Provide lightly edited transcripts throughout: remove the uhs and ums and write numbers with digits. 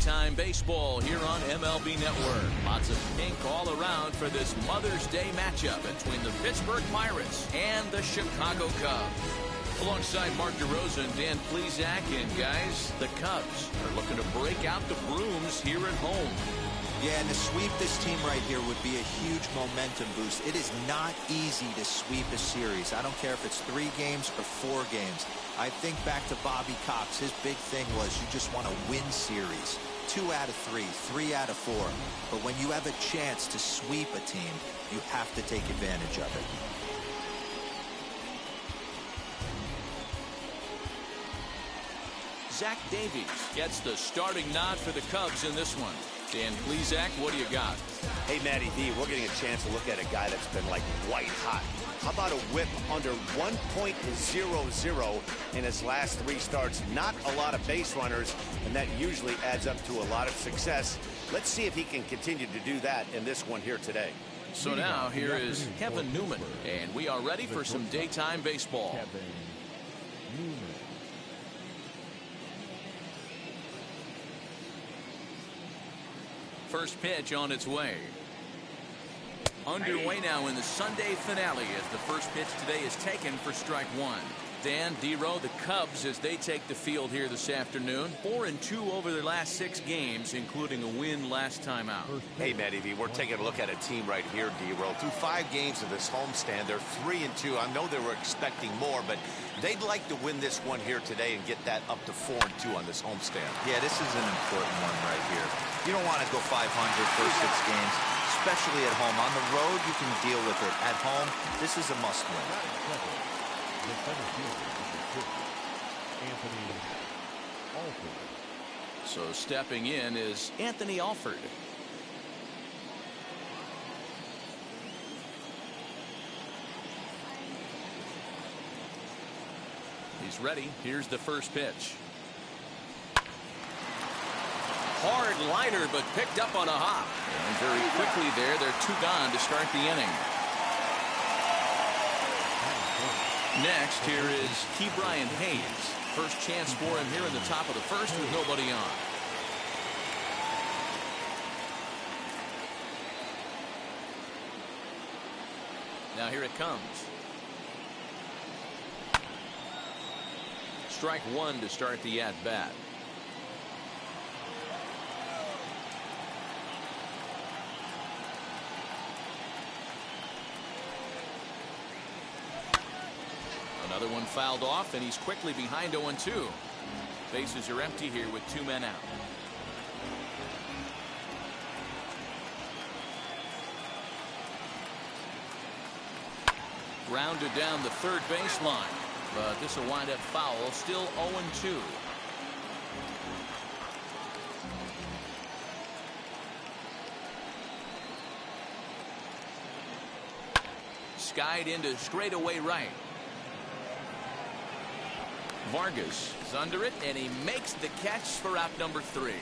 Daytime baseball here on MLB Network. Lots of pink all around for this Mother's Day matchup between the Pittsburgh Pirates and the Chicago Cubs. Alongside Mark DeRosa and Dan Plesac, and guys, the Cubs are looking to break out the brooms here at home. Yeah, and to sweep this team right here would be a huge momentum boost. It is not easy to sweep a series. I don't care if it's 3 games or 4 games. I think back to Bobby Cox. His big thing was you just want to win series. 2 out of 3, 3 out of 4. But when you have a chance to sweep a team, you have to take advantage of it. Zach Davies gets the starting nod for the Cubs in this one. Dan Plesac, what do you got? Hey, Matty D, we're getting a chance to look at a guy that's been like white hot. How about a whip under 1.00 in his last 3 starts? Not a lot of base runners, and that usually adds up to a lot of success. Let's see if he can continue to do that in this one here today. So now here is Kevin Newman, and we are ready for some daytime baseball. First pitch on its way. Underway now in the Sunday finale as the first pitch today is taken for strike 1. Dan, D-Row, the Cubs as they take the field here this afternoon. 4-2 over their last 6 games, including a win last time out. Hey, Matty D, we're taking a look at a team right here, D-Row. Through 5 games of this homestand, they're 3-2. I know they were expecting more, but they'd like to win this one here today and get that up to 4-2 on this homestand. Yeah, this is an important one right here. You don't want to go 500 first 6 games, especially at home. On the road, you can deal with it. At home, this is a must-win. So stepping in is Anthony Alford. He's ready. Here's the first pitch. Hard liner, but picked up on a hop. And very quickly there, they're 2 gone to start the inning. Next, here is Ke'Bryan Hayes. First chance for him here in the top of the first with nobody on. Now here it comes. Strike 1 to start the at-bat. Another one fouled off, and he's quickly behind 0-2. Bases are empty here with 2 men out. Grounded down the third baseline, but this will wind up foul. Still 0-2. Skied into straightaway right. Vargas is under it, and he makes the catch for out number 3.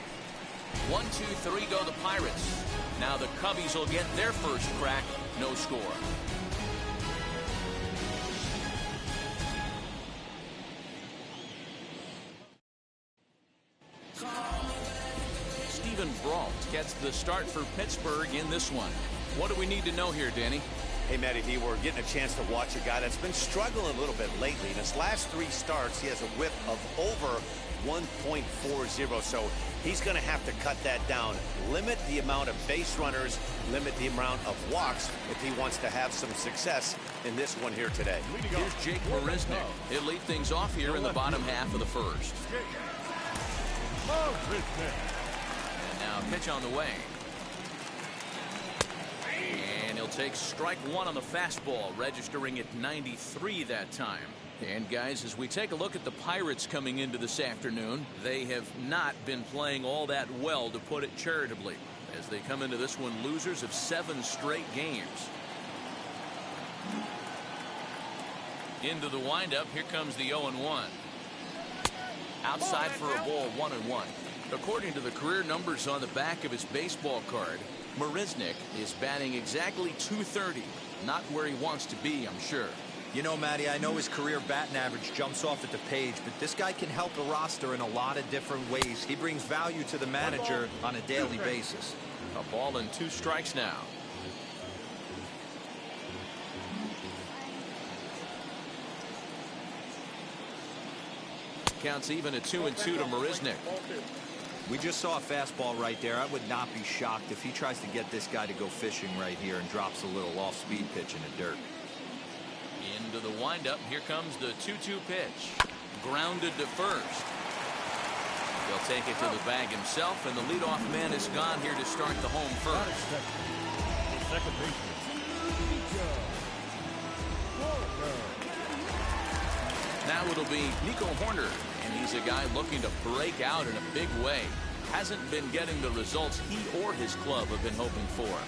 1, 2, 3 go the Pirates. Now the Cubbies will get their first crack. No score. Steven Brault gets the start for Pittsburgh in this one. What do we need to know here, Danny? Hey, Matty D, we're getting a chance to watch a guy that's been struggling a little bit lately. In his last 3 starts, he has a whip of over 1.40, so he's going to have to cut that down. Limit the amount of base runners, limit the amount of walks if he wants to have some success in this one here today. Here's Jake Marisnick. He'll lead things off here in the bottom half of the first. And now pitch on the way. And he'll take strike 1 on the fastball, registering at 93 that time. And guys, as we take a look at the Pirates coming into this afternoon, they have not been playing all that well, to put it charitably, as they come into this one losers of 7 straight games. Into the windup, here comes the 0-1. Outside for a ball, 1-1. According to the career numbers on the back of his baseball card, Marisnick is batting exactly .230. Not where he wants to be, I'm sure. You know, Matty, I know his career batting average jumps off at the page, but this guy can help the roster in a lot of different ways. He brings value to the manager on a daily basis. A ball and 2 strikes now. Counts even at 2-2 to Marisnick. We just saw a fastball right there. I would not be shocked if he tries to get this guy to go fishing right here and drops a little off-speed pitch in the dirt. Into the windup. Here comes the 2-2 pitch. Grounded to first. He'll take it to the bag himself, and the leadoff man is gone here to start the home first. Second baseman. Now it'll be Nico Horner, and he's a guy looking to break out in a big way. Hasn't been getting the results he or his club have been hoping for.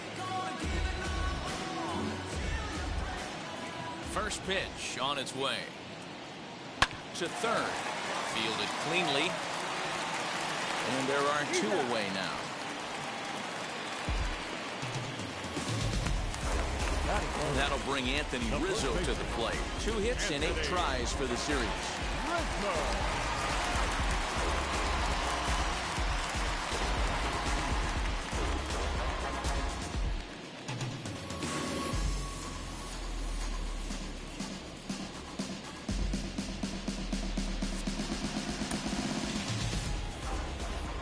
First pitch on its way. To third. Fielded cleanly. And there are 2 away now. That'll bring Anthony Rizzo to the plate. 2 hits and 8 tries for the series.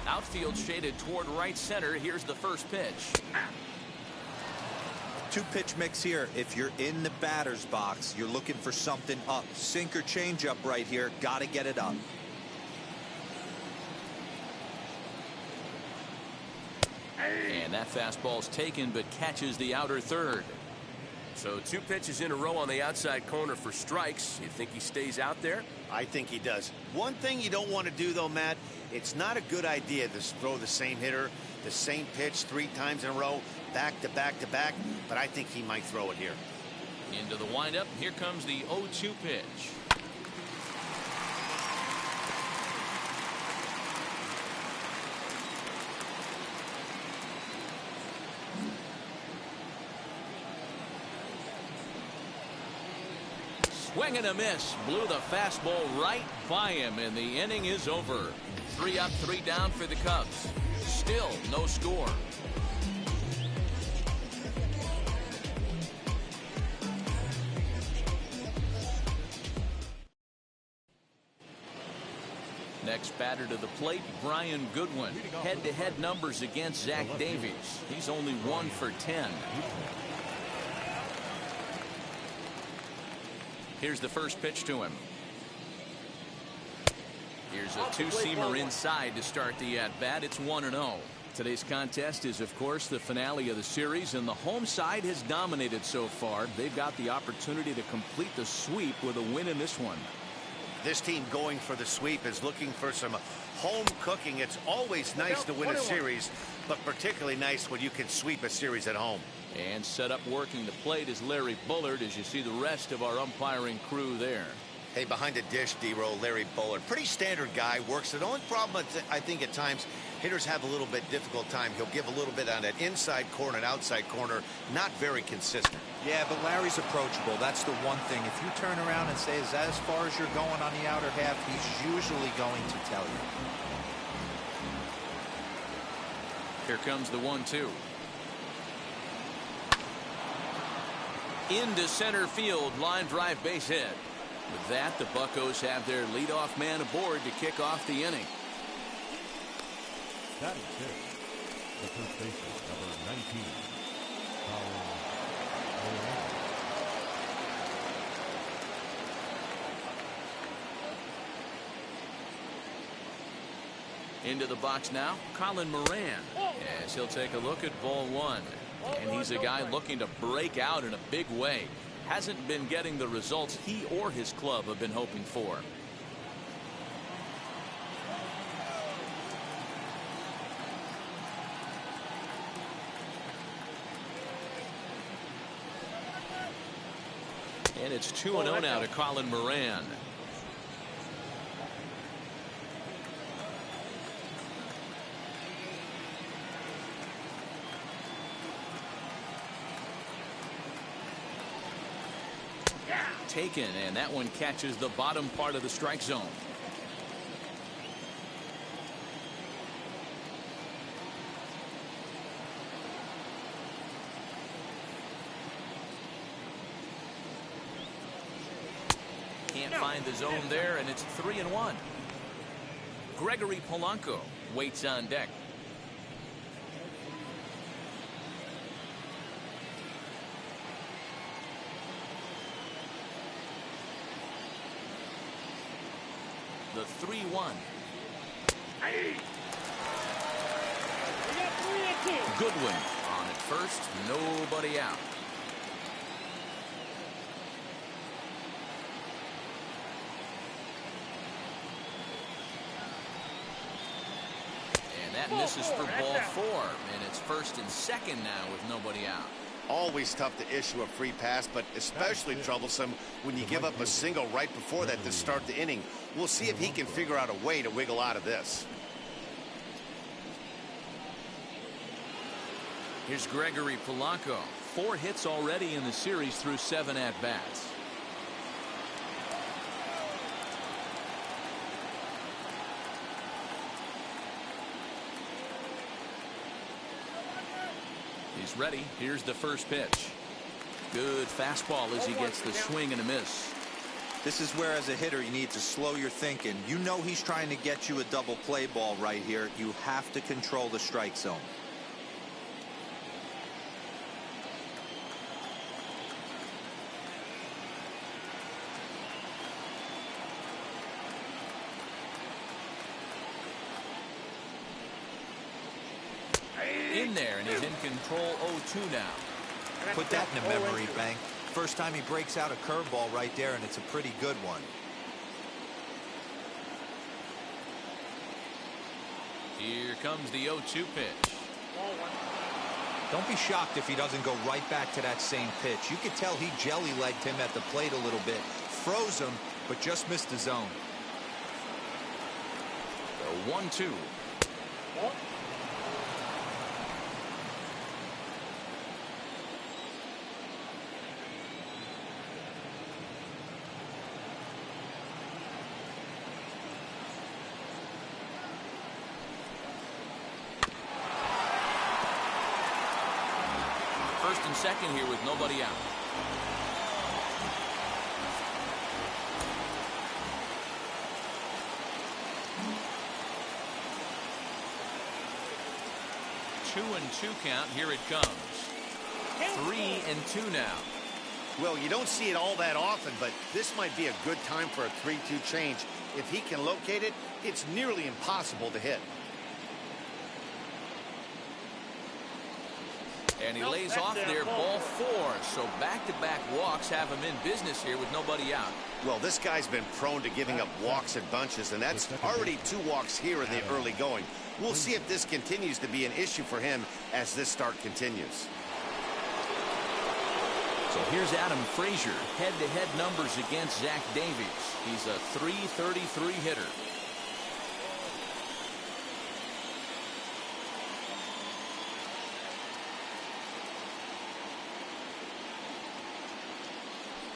Outfield shaded toward right center. Here's the first pitch. 2-pitch mix here. If you're in the batter's box, you're looking for something up. Sinker changeup right here. Got to get it up. And that fastball's taken, but catches the outer third. So 2 pitches in a row on the outside corner for strikes. You think he stays out there? I think he does. One thing you don't want to do, though, Matt, it's not a good idea to throw the same hitter, the same pitch 3 times in a row, back to back to back, but I think he might throw it here. Into the windup. Here comes the 0-2 pitch. Swing and a miss. Blew the fastball right by him, and the inning is over. 3 up, 3 down for the Cubs. Still no score. Next batter to the plate, Brian Goodwin. Head-to-head numbers against Zach Davies. He's only 1 for 10. Here's the first pitch to him. Here's a 2-seamer inside to start the at-bat. It's 1-0. Today's contest is, of course, the finale of the series, and the home side has dominated so far. They've got the opportunity to complete the sweep with a win in this one. This team going for the sweep is looking for some home cooking. It's always nice to win a series, but particularly nice when you can sweep a series at home. And set up working the plate is Larry Bullard, as you see the rest of our umpiring crew there. Hey, behind the dish, D-Roll, Larry Bullard. Pretty standard guy, works it. The only problem, I think, at times, hitters have a little bit difficult time. He'll give a little bit on that inside corner and outside corner. Not very consistent. Yeah, but Larry's approachable. That's the one thing. If you turn around and say, is that as far as you're going on the outer half, he's usually going to tell you. Here comes the 1-2. Into center field, line drive, base hit. With that, the Buccos have their leadoff man aboard to kick off the inning. That is it. The first baseman, number 19. Into the box now, Colin Moran, as he'll take a look at ball 1. And he's a guy looking to break out in a big way. Hasn't been getting the results he or his club have been hoping for. And it's 2-0 now to Colin Moran. taken, and that one catches the bottom part of the strike zone. Can't find the zone there, and it's 3-1. Gregory Polanco waits on deck. The 3-1. Goodwin on at first, nobody out. And that misses for ball 4, and it's 1st and 2nd now with nobody out. Always tough to issue a free pass, but especially troublesome when you give up a single right before that to start the inning. We'll see if he can figure out a way to wiggle out of this. Here's Gregory Polanco. 4 hits already in the series through 7 at-bats. He's ready. Here's the first pitch. Good fastball as he gets the swing and a miss. This is where, as a hitter, you need to slow your thinking. You know he's trying to get you a double play ball right here. You have to control the strike zone. In there, and he's in control. 0-2 now. Put that in the memory bank. First time he breaks out a curveball right there, and it's a pretty good one. Here comes the 0-2 pitch. Don't be shocked if he doesn't go right back to that same pitch. You could tell he jelly-legged him at the plate a little bit. Froze him, but just missed the zone. The 1-2. First and second here with nobody out. Two and 2 count. Here it comes. 3-2 now. Well, you don't see it all that often, but this might be a good time for a 3-2 change. If he can locate it, it's nearly impossible to hit. And he lays off there, ball 4. So back-to-back walks have him in business here with nobody out. Well, this guy's been prone to giving up walks in bunches, and that's already 2 walks here in the early going. We'll see if this continues to be an issue for him as this start continues. So here's Adam Frazier, head-to-head numbers against Zach Davies. He's a .333 hitter.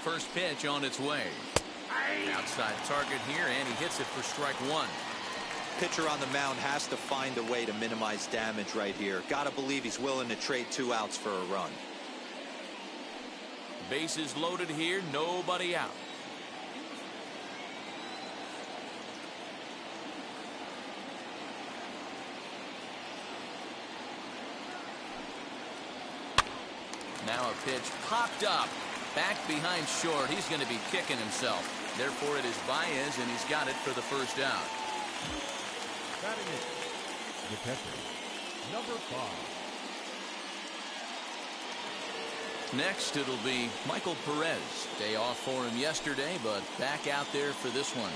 First pitch on its way. Outside target here, and he hits it for strike 1. Pitcher on the mound has to find a way to minimize damage right here. Gotta believe he's willing to trade 2 outs for a run. Bases loaded here, nobody out. Now a pitch popped up. Back behind short. He's going to be kicking himself. Therefore, it is Baez, and he's got it for the first out. The catcher, number 5. Next, it'll be Michael Perez. Day off for him yesterday, but back out there for this one.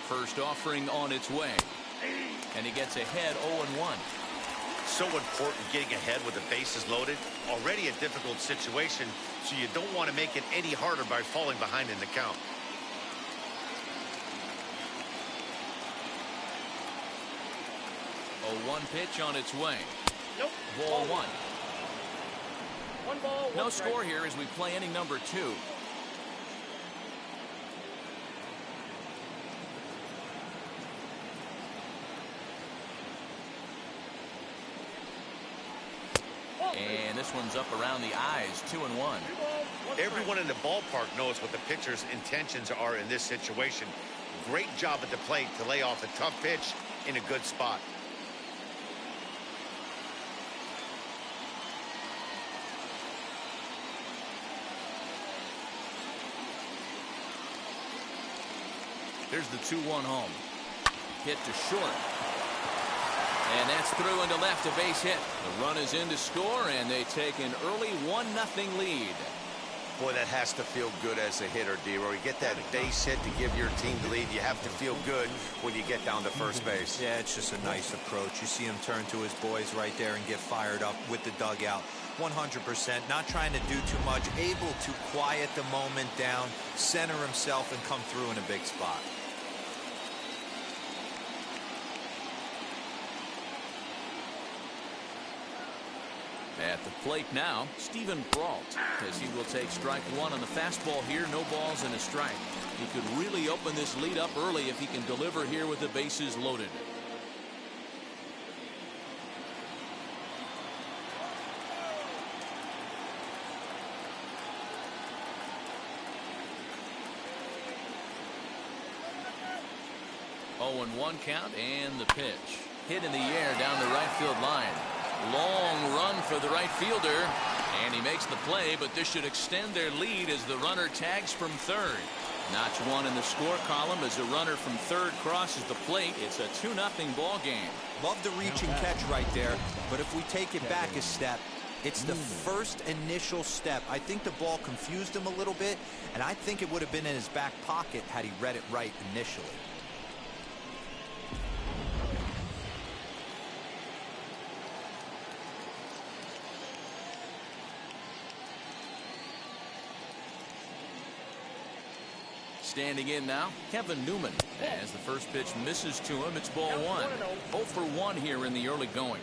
First offering on its way. And he gets ahead 0-1. So important getting ahead with the bases loaded. Already a difficult situation, so you don't want to make it any harder by falling behind in the count. 0-1 pitch on its way. Nope. Ball one. One ball, one No strike. score here as we play inning number 2. And this one's up around the eyes. 2-1. Everyone in the ballpark knows what the pitcher's intentions are in this situation. Great job at the plate to lay off a tough pitch in a good spot. Here's the 2-1 home. Hit to short. And that's through into left, a base hit. The run is in to score, and they take an early 1-0 lead. Boy, that has to feel good as a hitter, D-Roy. You get that base hit to give your team the lead. You have to feel good when you get down to first base. Yeah, it's just a nice approach. You see him turn to his boys right there and get fired up with the dugout. 100%, not trying to do too much, able to quiet the moment down, center himself, and come through in a big spot. At the plate now, Stephen Brault, as he will take strike one on the fastball here. No balls and a strike. He could really open this lead up early if he can deliver here with the bases loaded. Oh, and 1 count, and the pitch. Hit in the air down the right field line. Long run for the right fielder, and he makes the play, but this should extend their lead as the runner tags from third. Notch one in the score column as the runner from third crosses the plate. It's a 2-0 ball game. Love the reach and catch right there, but if we take it back a step, it's the first initial step. I think the ball confused him a little bit, and I think it would have been in his back pocket had he read it right initially. Standing in now, Kevin Newman. As the first pitch misses to him, it's ball one. 0 for 1 here in the early going.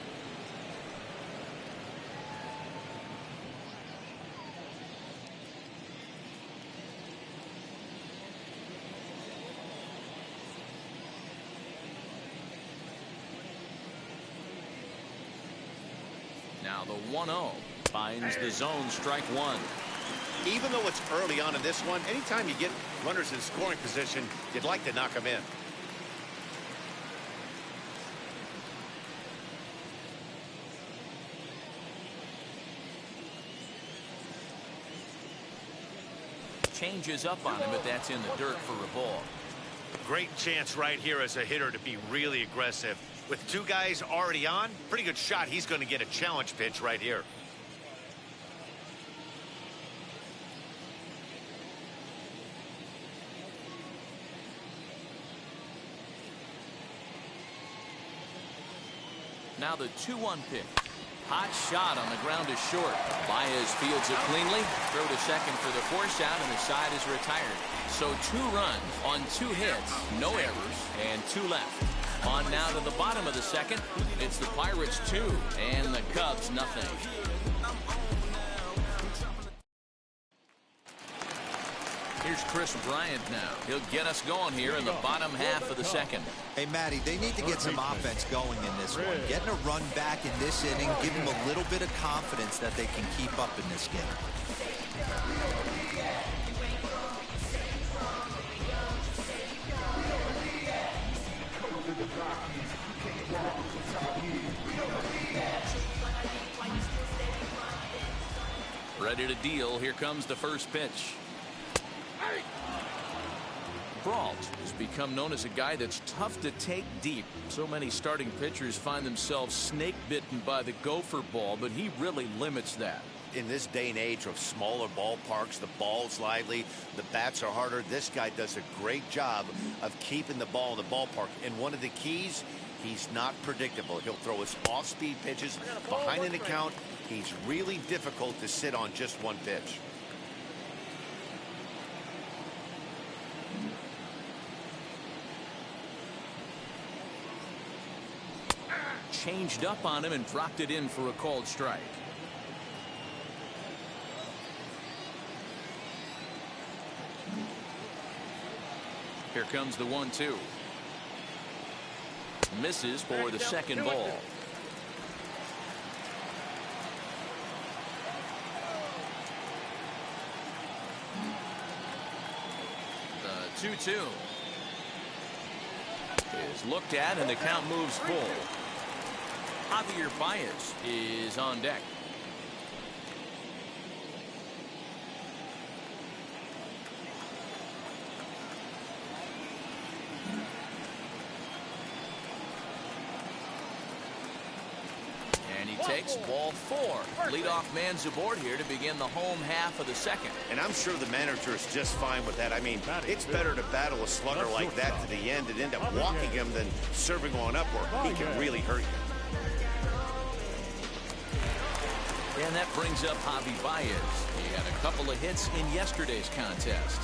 Now the 1-0 finds the zone, strike one. Even though it's early on in this one, anytime you get runners in scoring position, you'd like to knock them in. Changes up on him, but that's in the dirt for a ball. Great chance right here as a hitter to be really aggressive. With 2 guys already on, pretty good shot. He's going to get a challenge pitch right here. Now the 2-1 pitch. Hot shot on the ground is short. Baez fields it cleanly. Throw to second for the force out, and the side is retired. So 2 runs on 2 hits, no errors, and 2 left. On now to the bottom of the second. It's the Pirates 2 and the Cubs nothing. Here's Chris Bryant now. He'll get us going here in the bottom half of the second. Hey, Matty, they need to get some offense going in this one. Getting a run back in this inning, give them a little bit of confidence that they can keep up in this game. Ready to deal. Here comes the first pitch. Brault has become known as a guy that's tough to take deep. So many starting pitchers find themselves snake bitten by the gopher ball, but he really limits that. In this day and age of smaller ballparks, the ball's lively, the bats are harder. This guy does a great job of keeping the ball in the ballpark. And one of the keys, he's not predictable. He'll throw his off-speed pitches behind an account. He's really difficult to sit on just one pitch. changed up on him and dropped it in for a called strike. Here comes the 1-2. Misses for the second ball. The 2-2 is looked at, and the count moves full. Javier Baez is on deck. And he takes ball 4. Leadoff man's aboard here to begin the home half of the second. And I'm sure the manager is just fine with that. I mean, it's better to battle a slugger like that to the end and end up walking him than serving one up where he can really hurt you. And that brings up Javi Baez. He had a couple of hits in yesterday's contest.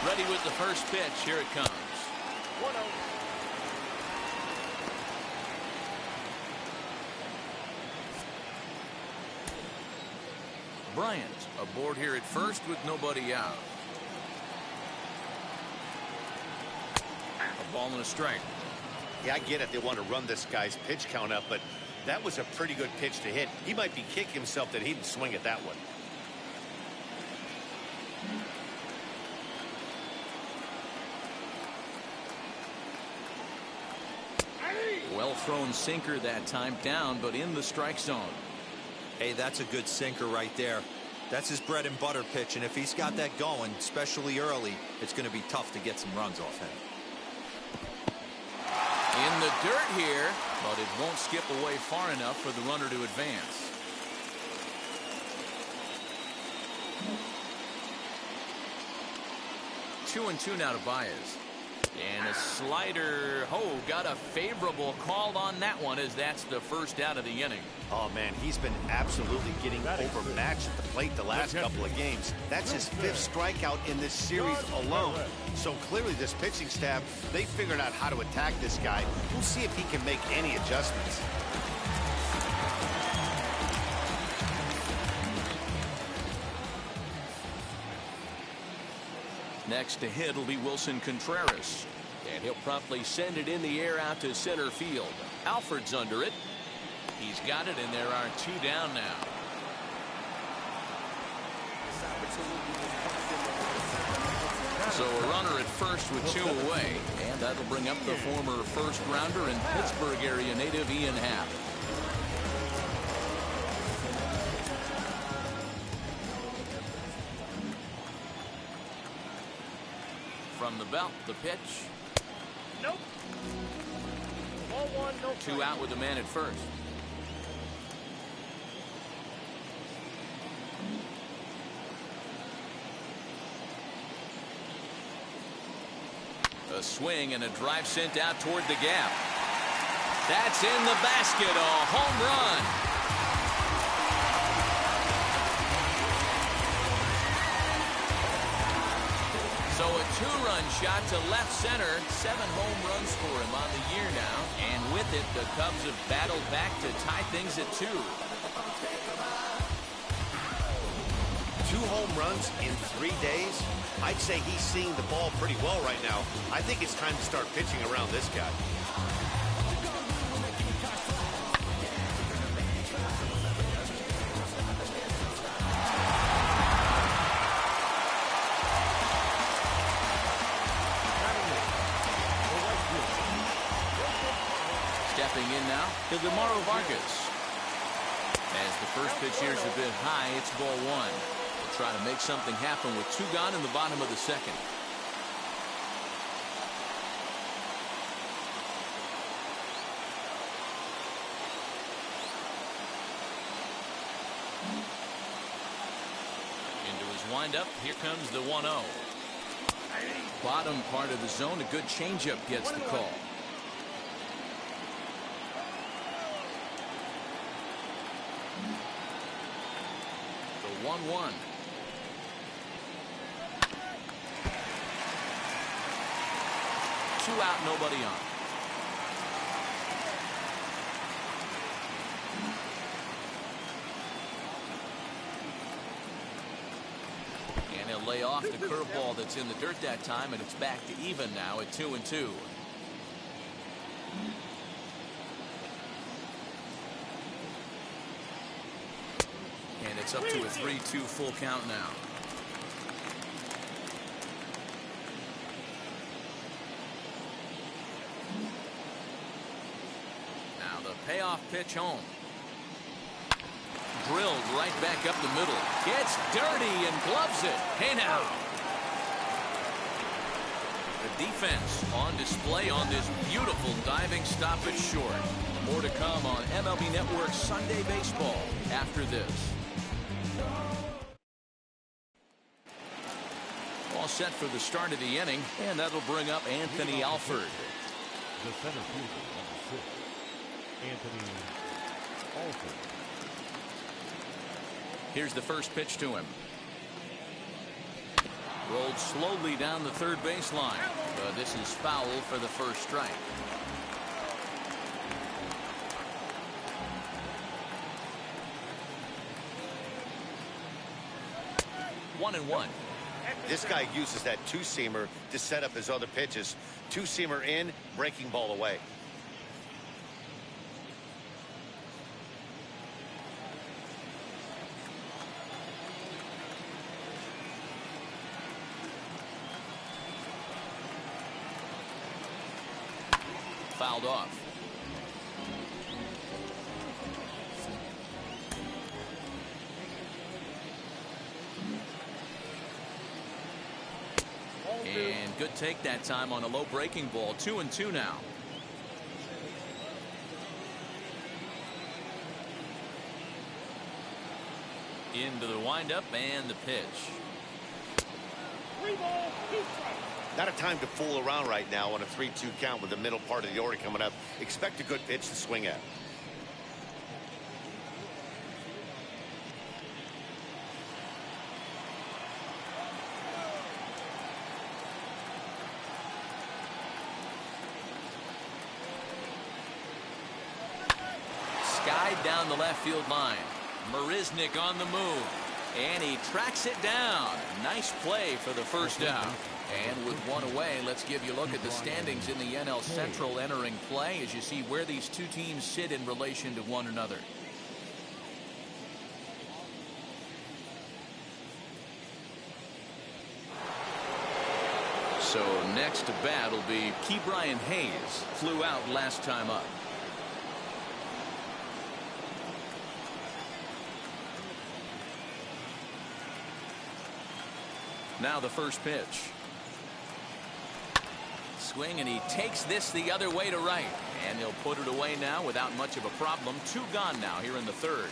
Ready with the first pitch. Here it comes. 1-0. Bryant aboard here at first with nobody out. A ball and a strike. Yeah, I get it. They want to run this guy's pitch count up, but that was a pretty good pitch to hit. He might be kicking himself that he didn't swing at that one. Well thrown sinker that time, down but in the strike zone. Hey, that's a good sinker right there. That's his bread and butter pitch, and if he's got that going, especially early, it's going to be tough to get some runs off him. In the dirt here, but it won't skip away far enough for the runner to advance. Two and two now to Baez. And a slider. Oh, got a favorable call on that one, as that's the first out of the inning. Oh, man, he's been absolutely getting overmatched at the plate the last couple of games. That's his 5th strikeout in this series alone. So clearly this pitching staff, they figured out how to attack this guy. We'll see if he can make any adjustments. Next to hit will be Wilson Contreras. And he'll promptly send it in the air out to center field. Alford's under it. He's got it, and there are 2 down now. So a runner at first with 2 away. And that'll bring up the former first rounder and Pittsburgh area native Ian Happ. From the belt, the pitch. Nope. Ball 1, no. 2 out with the man at first. A swing and a drive sent out toward the gap. That's in the basket, a home run. So a 2-run shot to left center. 7 home runs for him on the year now. And with it, the Cubs have battled back to tie things at 2. 2 home runs in 3 days. I'd say he's seeing the ball pretty well right now. I think it's time to start pitching around this guy. Stepping in now is Demaro Vargas. As the first pitch here is a bit high, it's ball 1. We'll try to make something happen with 2 gone in the bottom of the second. Into his windup, here comes the 1-0. Bottom part of the zone, a good changeup gets the call. The 1-1. Two out, nobody on. And he'll lay off the curveball that's in the dirt that time, and it's back to even now at 2-2. And it's up to a 3-2 full count now. Now the payoff pitch home. Drilled right back up the middle. Gets dirty and gloves it. Hey now. The defense on display on this beautiful diving stoppage short. More to come on MLB Network Sunday Baseball after this. All set for the start of the inning, and that'll bring up Anthony Alford. The center fielder, number 6, Anthony Alford. Here's the first pitch to him. Rolled slowly down the third baseline. But this is foul for the first strike. One and one. This guy uses that two-seamer to set up his other pitches. Two-seamer in, breaking ball away. Fouled off. And good take that time on a low breaking ball. 2-2 now. Into the windup and the pitch. 3 ball, 2 strikes. Not a time to fool around right now on a 3-2 count with the middle part of the order coming up. Expect a good pitch to swing at. Skied down the left field line. Marisnik on the move. And he tracks it down. Nice play for the first out. And with one away, let's give you a look at the standings in the NL Central entering play as you see where these two teams sit in relation to one another. So next to bat will be Ke'Bryan Hayes. Flew out last time up. Now the first pitch. Swing, and he takes this the other way to right. And he'll put it away now without much of a problem. 2 gone now here in the third.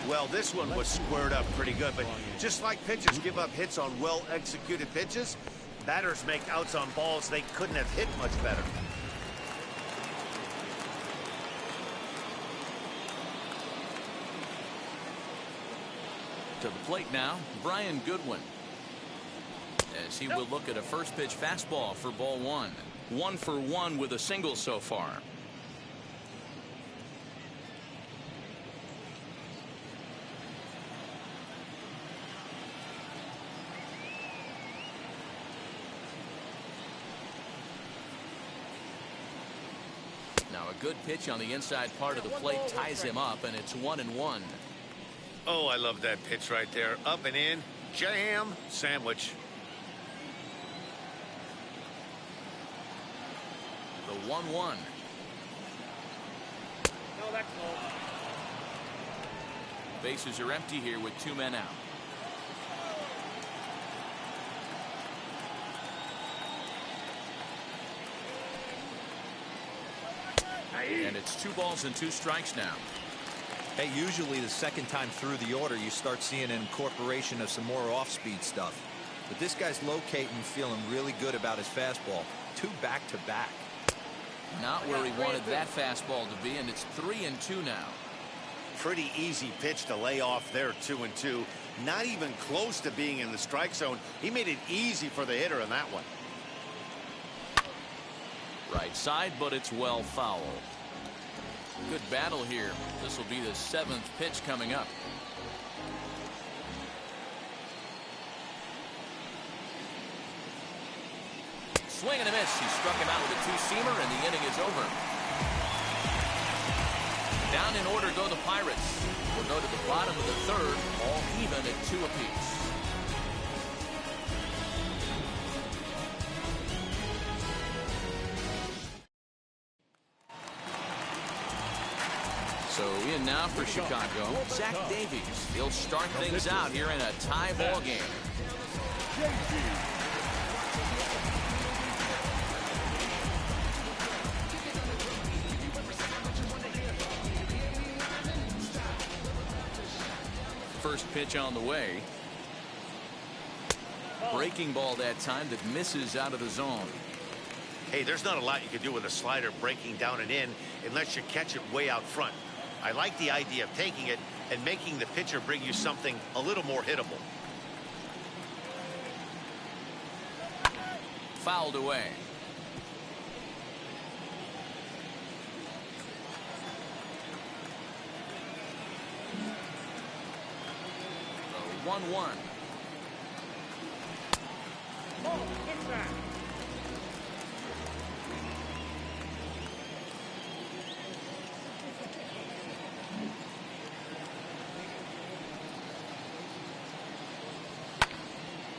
Well, this one was squared up pretty good, but just like pitchers give up hits on well-executed pitches, batters make outs on balls they couldn't have hit much better. To the plate now, Brian Goodwin. As he will look at a first pitch fastball for ball 1. 1 for 1 with a single so far. Now a good pitch on the inside part of the plate ties him up, and it's 1-1. Oh, I love that pitch right there. Up and in, jam, sandwich. The 1-1. No, that's low. Bases are empty here with 2 men out. And it's 2 balls and 2 strikes now. Hey, usually the second time through the order, you start seeing an incorporation of some more off-speed stuff. But this guy's locating, feeling really good about his fastball. 2 back-to-back. Not where he wanted that fastball to be, and it's 3-2 now. pretty easy pitch to lay off there, 2-2. Not even close to being in the strike zone. He made it easy for the hitter in that one. Right side, but it's well fouled. Good battle here. This will be the 7th pitch coming up. Swing and a miss. He struck him out with a two-seamer, and the inning is over. Down in order go the Pirates. We'll go to the bottom of the 3rd, all even at 2 apiece. So in now for Chicago, Zach Davies. He'll start things out here in a tie ball game. First pitch on the way. Breaking ball that time that misses out of the zone. Hey, there's not a lot you can do with a slider breaking down and in unless you catch it way out front. I like the idea of taking it and making the pitcher bring you something a little more hittable. Fouled away. So 1-1.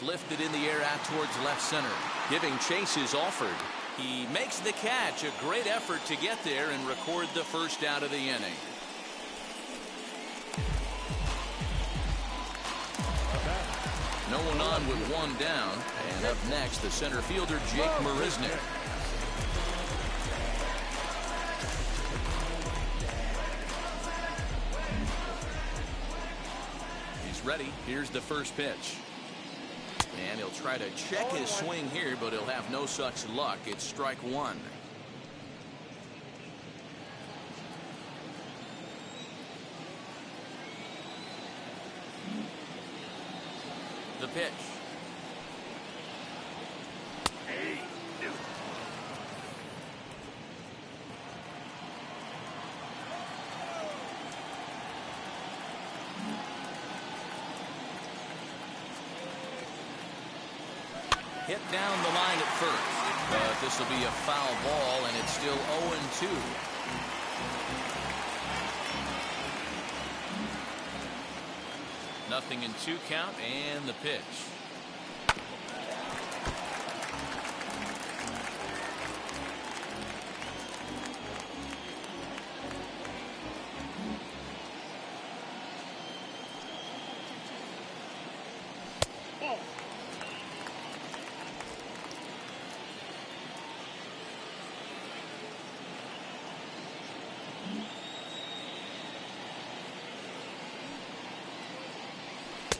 Lifted in the air out towards left center. Giving chase is offered. He makes the catch. A great effort to get there and record the first out of the inning. No one on with one down. And up next, the center fielder, Jake Marisnick. He's ready. Here's the first pitch. And he'll try to check his swing here, but he'll have no such luck. It's strike one. The pitch. Hit down the line at first, but this will be a foul ball, and it's still 0-2. Nothing in 2 count, and the pitch.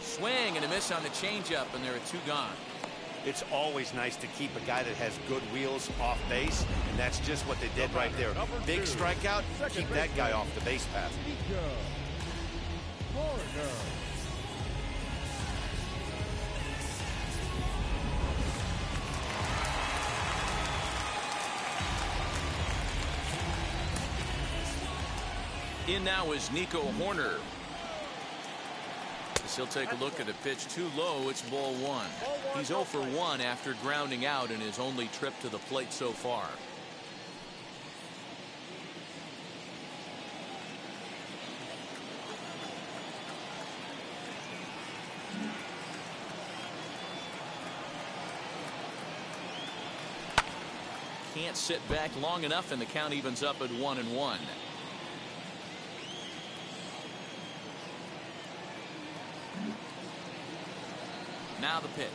Swing and a miss on the changeup, and there are 2 gone. It's always nice to keep a guy that has good wheels off base, and that's just what they did right there. Big strikeout, keep that guy off the base path. In now is Nico Horner. He'll take a look at a pitch too low. It's ball 1. He's 0 for 1 after grounding out in his only trip to the plate so far. Can't sit back long enough, and the count evens up at 1-1. Now the pitch.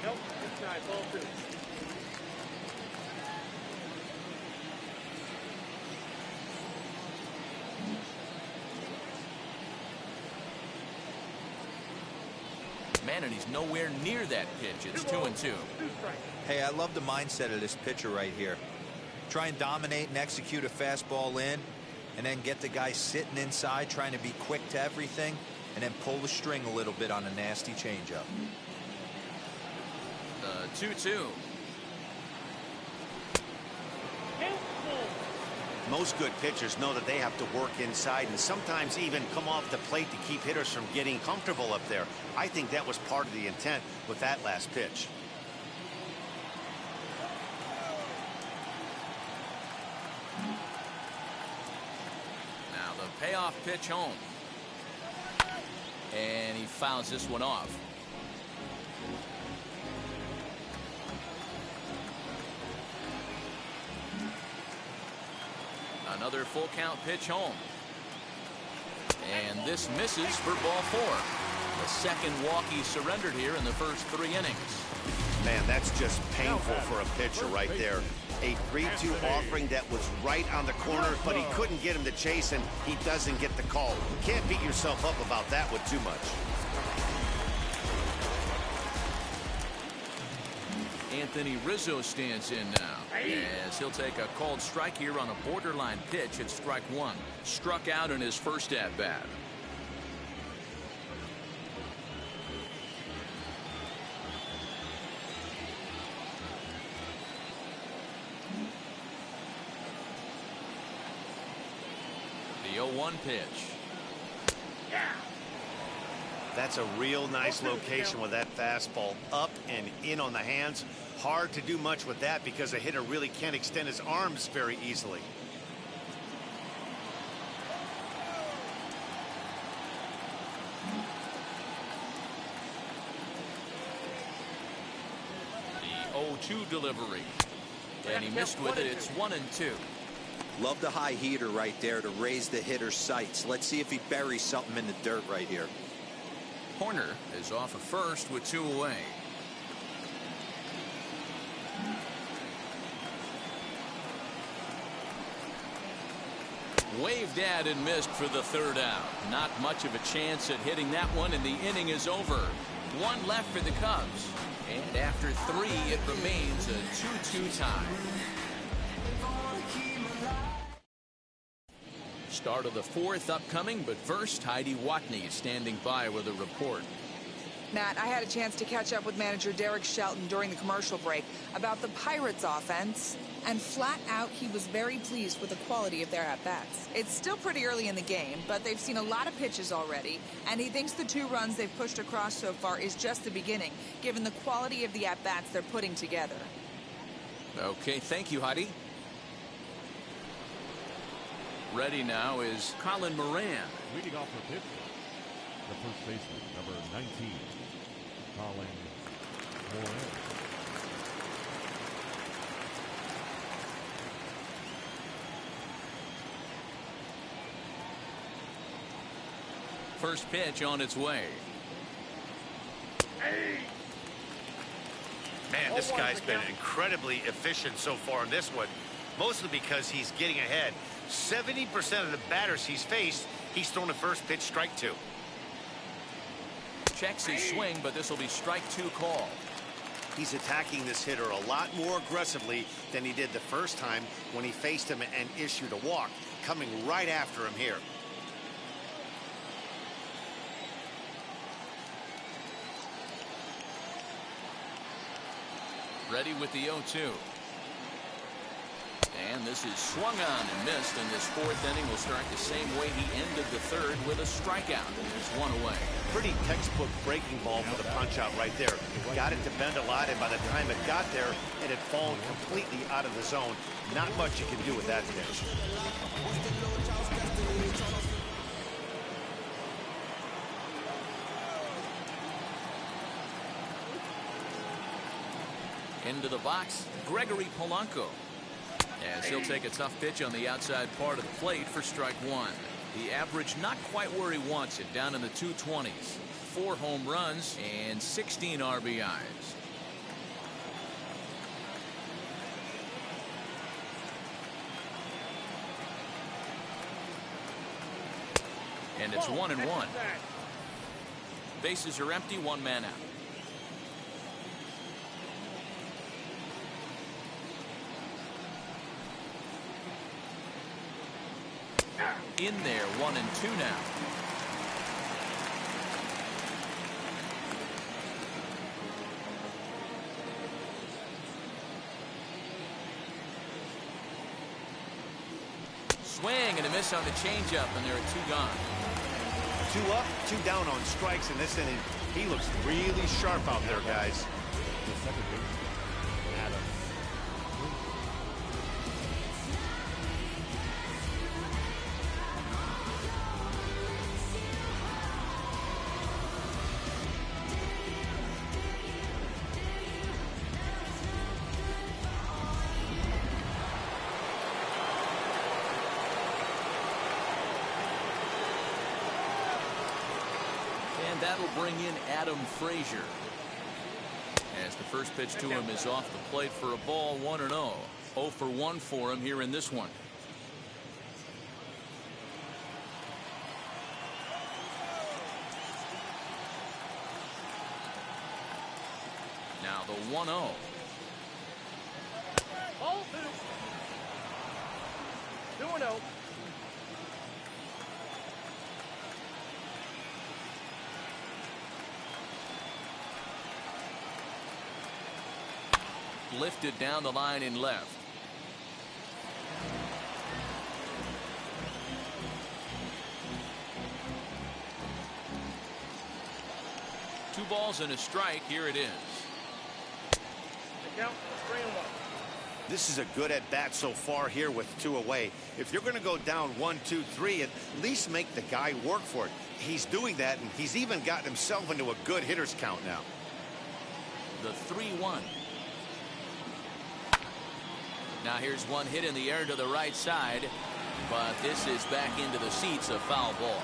Nope, inside, ball 2. Man, and he's nowhere near that pitch. It's 2-2. Hey, I love the mindset of this pitcher right here. Try and dominate and execute a fastball in, and then get the guy sitting inside trying to be quick to everything, and then pull the string a little bit on a nasty changeup. 2-2. Most good pitchers know that they have to work inside and sometimes even come off the plate to keep hitters from getting comfortable up there. I think that was part of the intent with that last pitch. Now the payoff pitch home. And he fouls this one off. Another full count pitch home. And this misses for ball 4. The second walk he surrendered here in the first 3 innings. Man, that's just painful for a pitcher right there. A 3-2 offering that was right on the corner, but he couldn't get him to chase, and he doesn't get the call. You can't beat yourself up about that one too much. Anthony Rizzo stands in now, as he'll take a called strike here on a borderline pitch at strike 1. Struck out in his first at bat. The 0-1 pitch. That's a real nice location with that fastball up and in on the hands. Hard to do much with that because a hitter really can't extend his arms very easily. The 0-2 delivery. And he missed with it. It's 1-2. Love the high heater right there to raise the hitter's sights. Let's see if he buries something in the dirt right here. Horner is off of first with 2 away. Waved at and missed for the 3rd out. Not much of a chance at hitting that one, and the inning is over. 1 left for the Cubs. And after 3, it remains a 2-2 tie. Start of the 4th upcoming, but first, Heidi Watney is standing by with a report. Matt, I had a chance to catch up with manager Derek Shelton during the commercial break about the Pirates offense, and flat out he was very pleased with the quality of their at-bats. It's still pretty early in the game, but they've seen a lot of pitches already, and he thinks the 2 runs they've pushed across so far is just the beginning, given the quality of the at-bats they're putting together. Okay, thank you, Heidi. Ready now is Colin Moran. Leading off for Pittsburgh, the first baseman, number 19, Colin Moran. First pitch on its way. Man, this guy's been incredibly efficient so far in this one, mostly because he's getting ahead. 70% of the batters he's faced, he's thrown a first pitch strike 2. Checks his swing, but this will be strike 2 call. He's attacking this hitter a lot more aggressively than he did the first time when he faced him and issued a walk. Coming right after him here. Ready with the 0-2. And this is swung on and missed, and this 4th inning will start the same way he ended the 3rd with a strikeout. There's 1 away. Pretty textbook breaking ball for the punch out right there. Got it to bend a lot, and by the time it got there, it had fallen completely out of the zone. Not much you can do with that pitch. Into the box, Gregory Polanco, as he'll take a tough pitch on the outside part of the plate for strike 1. The average not quite where he wants it, down in the 220s. 4 home runs and 16 RBIs. And it's 1-1. Bases are empty, 1 man out. In there, 1-2 now. Swing and a miss on the changeup, and there are 2 gone. 2 up, 2 down on strikes in this inning. He looks really sharp out there, guys. The second baseman, Adam. And that'll bring in Adam Frazier. As the first pitch to him is off the plate for a ball, 1-0. 0 for 1 for him here in this one. Now the 1-0. Ball 2. 2-0. Lifted down the line in left. Two balls and a strike. Here it is. The count, 3-1. This is a good at bat so far here with 2 away. If you're going to go down 1, 2, 3, at least make the guy work for it. He's doing that, and he's even gotten himself into a good hitter's count now. The 3-1. Now here's one hit in the air to the right side, but this is back into the seats, a foul ball.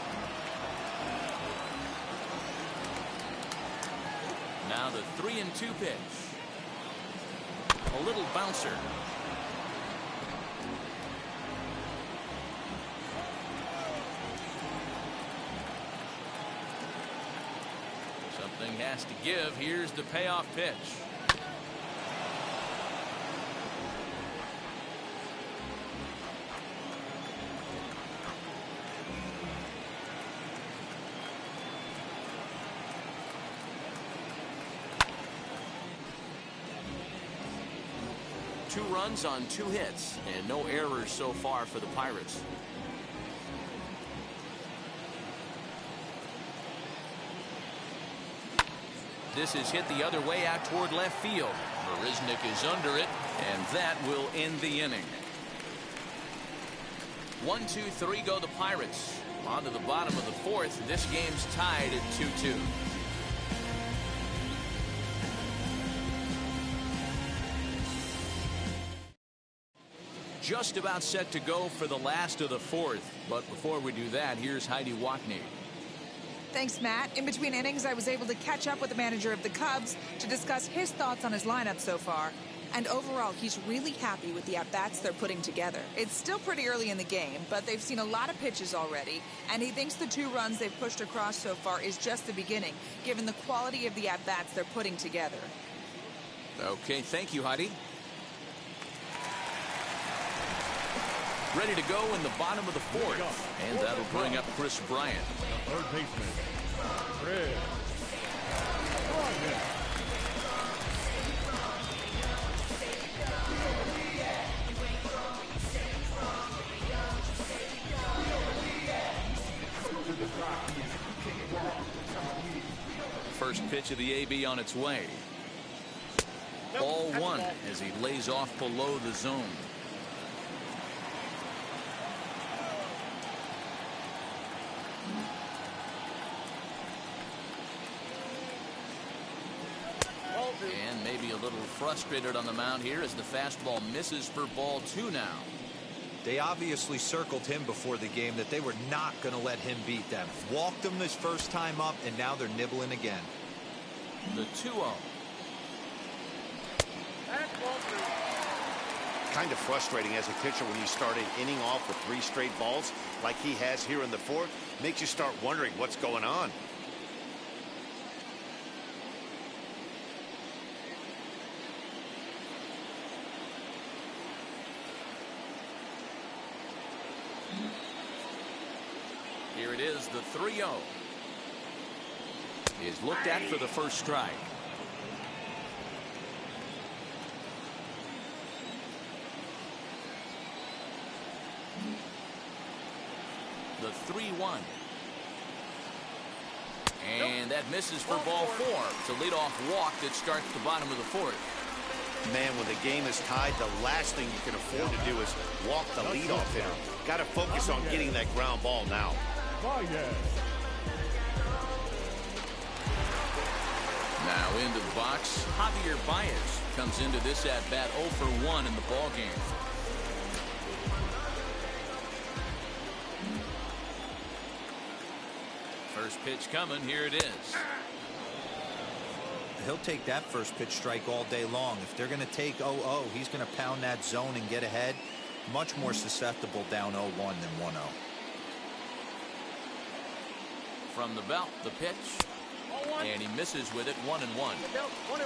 Now the 3-2 pitch. A little bouncer. Something has to give. Here's the payoff pitch. Two runs on 2 hits and no errors so far for the Pirates. This is hit the other way out toward left field. Marisnick is under it, and that will end the inning. 1, 2, 3 go the Pirates. On to the bottom of the 4th. This game's tied at 2-2. Just about set to go for the last of the 4th. But before we do that, here's Heidi Wackney. Thanks, Matt. In between innings, I was able to catch up with the manager of the Cubs to discuss his thoughts on his lineup so far. And overall, he's really happy with the at-bats they're putting together. It's still pretty early in the game, but they've seen a lot of pitches already, and he thinks the 2 runs they've pushed across so far is just the beginning, given the quality of the at-bats they're putting together. Okay, thank you, Heidi. Ready to go in the bottom of the 4th, and that'll bring up Chris Bryant. Third baseman, Chris Bryant. First pitch of the AB on its way. Ball 1 as he lays off below the zone. And maybe a little frustrated on the mound here as the fastball misses for ball 2 now. They obviously circled him before the game that they were not going to let him beat them. Walked him his first time up, and now they're nibbling again. The 2-0. Kind of frustrating as a pitcher when you start an inning off with 3 straight balls like he has here in the 4th. Makes you start wondering what's going on. Here it is, the 3-0. Is looked at for the first strike. The 3-1. And that misses for ball 4. It's a leadoff walk that starts the bottom of the 4th. Man, when the game is tied, the last thing you can afford to do is walk the leadoff hitter. Got to focus on getting that ground ball now. Now into the box, Javier Baez comes into this at bat 0 for 1 in the ball game. First pitch coming. Here it is. He'll take that first pitch strike all day long. If they're going to take 0-0, he's going to pound that zone and get ahead. Much more susceptible down 0-1 than 1-0. From the belt, the pitch. And he misses with it, 1-1.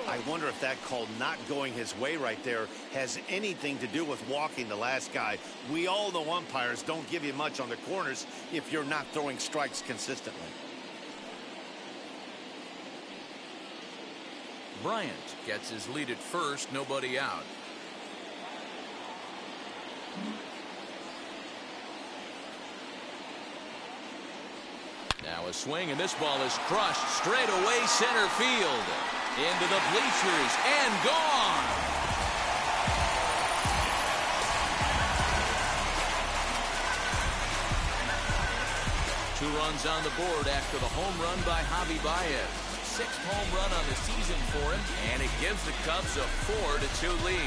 I wonder if that call not going his way right there has anything to do with walking the last guy. We all know umpires don't give you much on the corners if you're not throwing strikes consistently. Bryant gets his lead at first, nobody out. Now a swing, and this ball is crushed straight away center field. Into the bleachers and gone. Two runs on the board after the home run by Javi Baez. 6th home run on the season for him, and it gives the Cubs a 4-2 lead.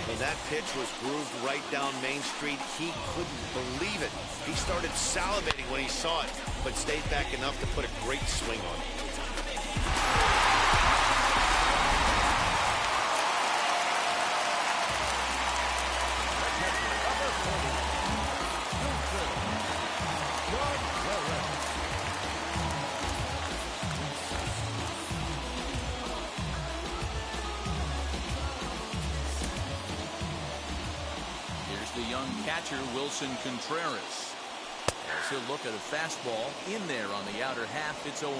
When that pitch was grooved right down Main Street, he couldn't believe it. He started salivating when he saw it, but stayed back enough to put a great swing on it. Catcher Wilson Contreras. As he'll look at a fastball in there on the outer half. It's 0-1.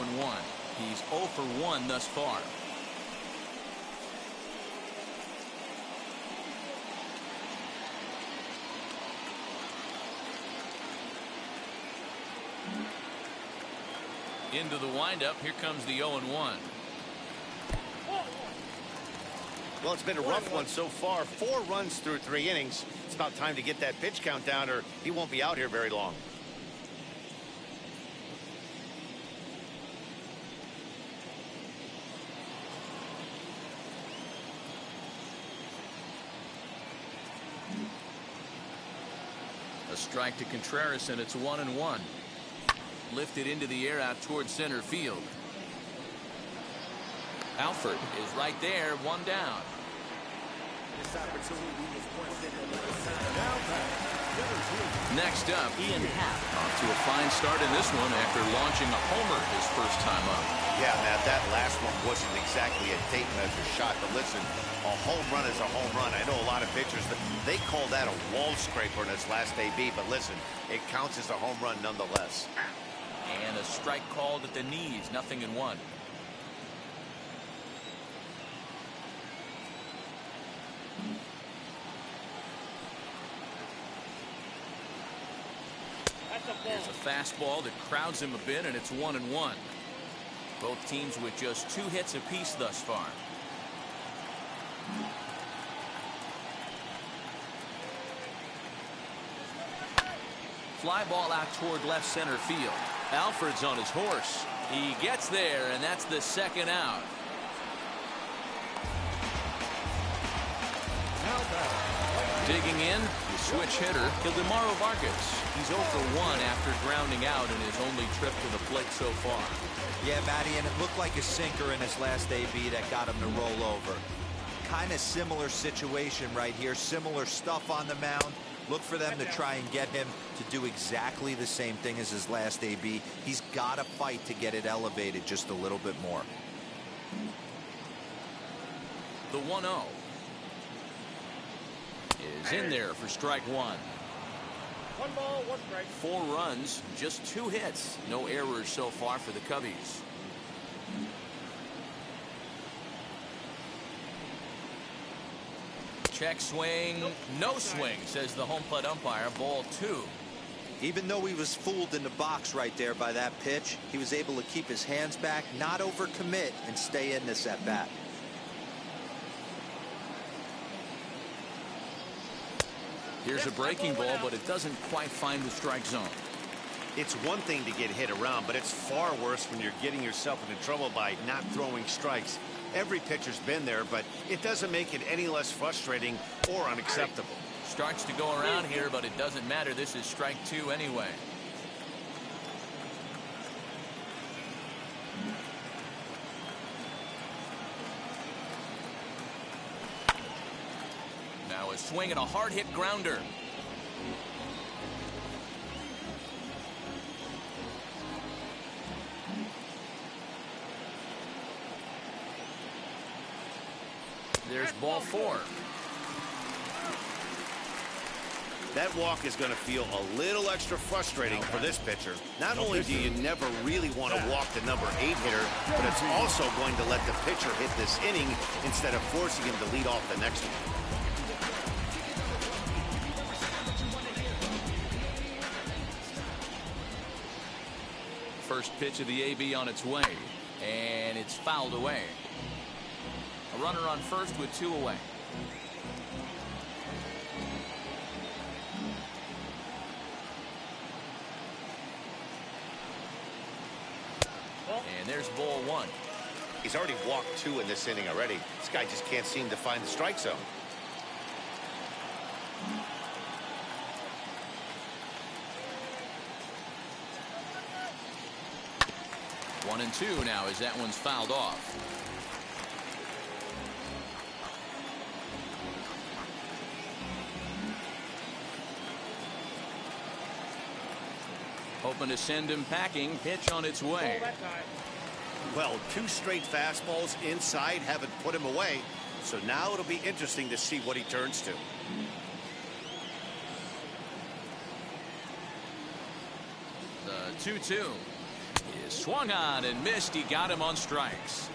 He's 0 for 1 thus far. Into the windup. Here comes the 0-1. Well, it's been a rough one so far. 4 runs through 3 innings. It's about time to get that pitch count down, or he won't be out here very long. A strike to Contreras, and it's 1-1. Lifted into the air out towards center field. Alford is right there, 1 down. Next up, Ian Happ off to a fine start in this one after launching a homer his first time up. Yeah, Matt, that last one wasn't exactly a tape measure shot, but listen, a home run is a home run. I know a lot of pitchers, they call that a wall scraper in its last AB, but listen, it counts as a home run nonetheless. And a strike called at the knees, 0-1. There's a fastball that crowds him a bit, and it's 1-1. Both teams with just 2 hits apiece thus far. Fly ball out toward left center field. Alford's on his horse. He gets there, and that's the 2nd out. Digging in, the switch hitter, Ildemaro Vargas. He's 0 for 1 after grounding out in his only trip to the plate so far. Yeah, Matty, and it looked like a sinker in his last AB that got him to roll over. Kind of similar situation right here. Similar stuff on the mound. Look for them to try and get him to do exactly the same thing as his last AB. He's got to fight to get it elevated just a little bit more. The 1-0. is in there for strike one. 1 ball, 1 strike. 4 runs, just 2 hits. No errors so far for the Cubbies. Check swing, no swing, says the home plate umpire. Ball 2. Even though he was fooled in the box right there by that pitch, he was able to keep his hands back, not overcommit, and stay in this at bat. Here's a breaking ball, but it doesn't quite find the strike zone. It's one thing to get hit around, but it's far worse when you're getting yourself into trouble by not throwing strikes. Every pitcher's been there, but it doesn't make it any less frustrating or unacceptable. Starts to go around here, but it doesn't matter. This is strike 2 anyway. Now a swing and a hard hit grounder. There's ball 4. That walk is going to feel a little extra frustrating for this pitcher. Not only do you never really want to walk the number 8 hitter, but it's also going to let the pitcher hit this inning instead of forcing him to lead off the next one. First pitch of the AB on its way, and it's fouled away. A runner on first with 2 away. And there's ball 1. He's already walked 2 in this inning already. This guy just can't seem to find the strike zone. One and 2 now as that one's fouled off. Hoping to send him packing. Pitch on its way. Well, 2 straight fastballs inside haven't put him away. So now it'll be interesting to see what he turns to. The 2-2 is swung on and missed. He got him on strikes.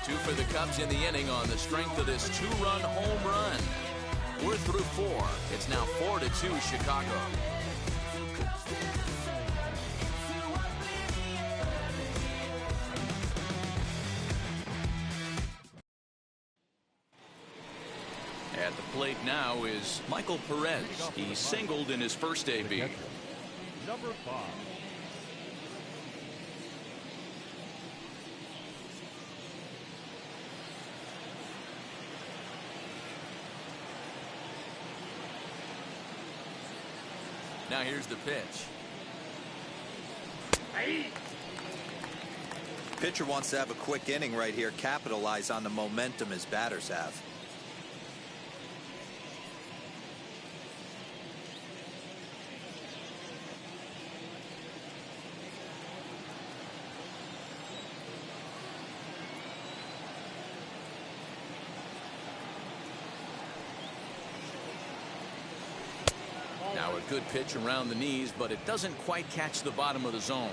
Two for the Cubs in the inning on the strength of this 2-run home run. We're through 4. It's now 4-2 Chicago. At the plate now is Michael Perez. He singled in his first AB. Number 5. Now here's the pitch. Pitcher wants to have a quick inning right here, capitalize on the momentum his batters have. Now a good pitch around the knees, but it doesn't quite catch the bottom of the zone.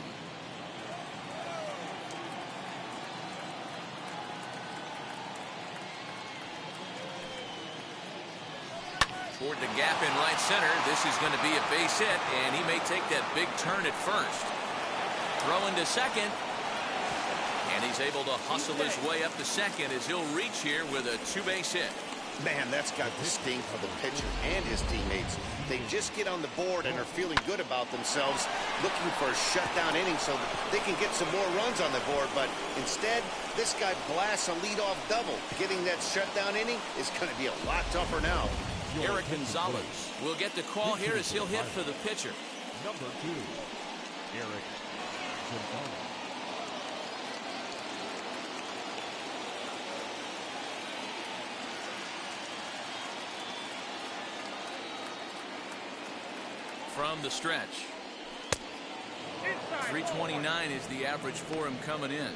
Toward the gap in right center. This is going to be a base hit, and he may take that big turn at first. Throwing to second. And he's able to hustle his way up to second as he'll reach here with a 2-base hit. Man, that's got to sting for the pitcher and his teammates. They just get on the board and are feeling good about themselves, looking for a shutdown inning so that they can get some more runs on the board. But instead, this guy blasts a leadoff double. Getting that shutdown inning is going to be a lot tougher now. Eric Gonzalez will get the call here as he'll hit for the pitcher. Number 2, Eric Gonzalez. From the stretch. 329 is the average for him coming in.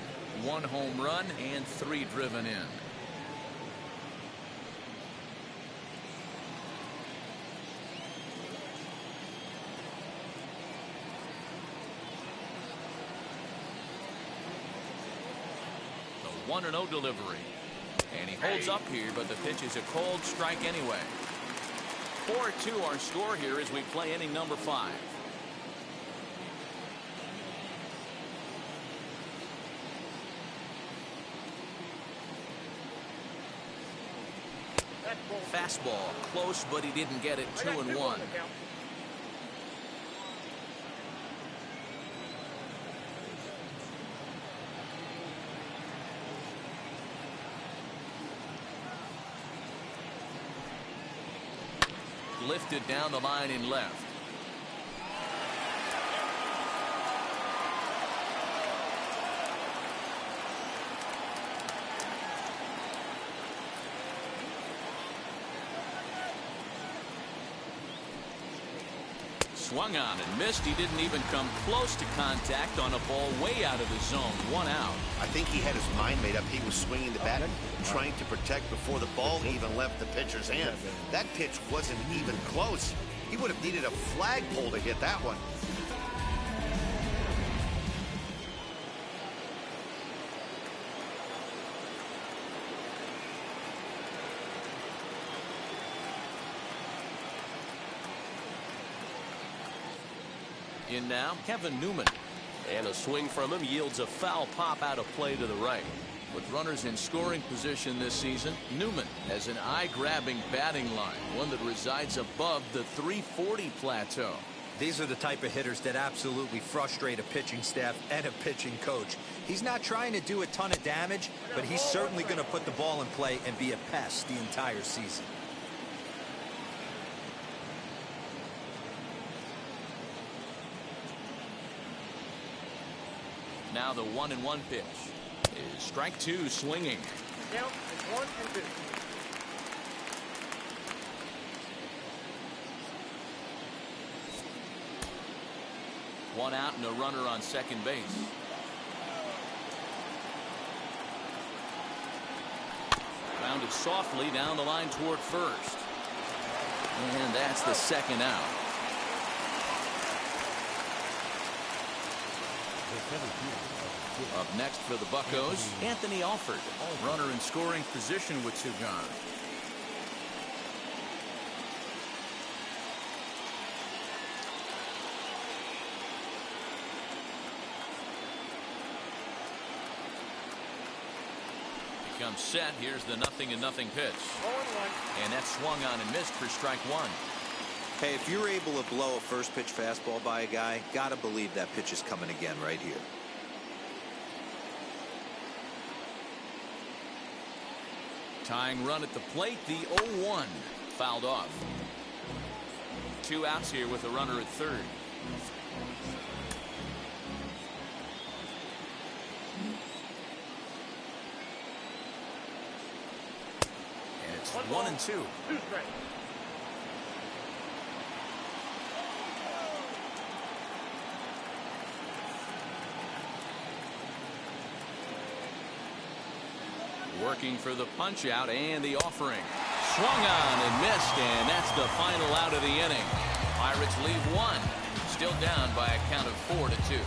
1 home run and 3 driven in. The 1-0 delivery. And he holds up here, but the pitch is a cold strike anyway. 4-2 our score here as we play inning number 5. Fastball close, but he didn't get it. 2-1. Lifted down the line in left. Swung on and missed. He didn't even come close to contact on a ball way out of the zone. 1 out. I think he had his mind made up. He was swinging the bat, trying to protect before the ball even left the pitcher's hand. That pitch wasn't even close. He would have needed a flagpole to hit that one. In now, Kevin Newman. And a swing from him yields a foul pop out of play to the right. With runners in scoring position this season, Newman has an eye-grabbing batting line, one that resides above the 340 plateau. These are the type of hitters that absolutely frustrate a pitching staff and a pitching coach. He's not trying to do a ton of damage, but he's certainly going to put the ball in play and be a pest the entire season. Now the 1-1 pitch is strike 2 swinging. Count is 1-2. 1 out and a runner on second base. Grounded softly down the line toward first. And that's the 2nd out. Up next for the Buccos, Anthony Alford. Runner in scoring position with 2 gone. Comes set. Here's the 0-0 pitch. 0-1. And that's swung on and missed for strike 1. Hey, if you're able to blow a first pitch fastball by a guy, gotta believe that pitch is coming again right here. Tying run at the plate, the 0-1 fouled off. 2 outs here with a runner at third. And it's 1-2. 2 strikes. Working for the punch out and the offering. Swung on and missed, and that's the final out of the inning. Pirates leave 1. Still down by a count of 4-2.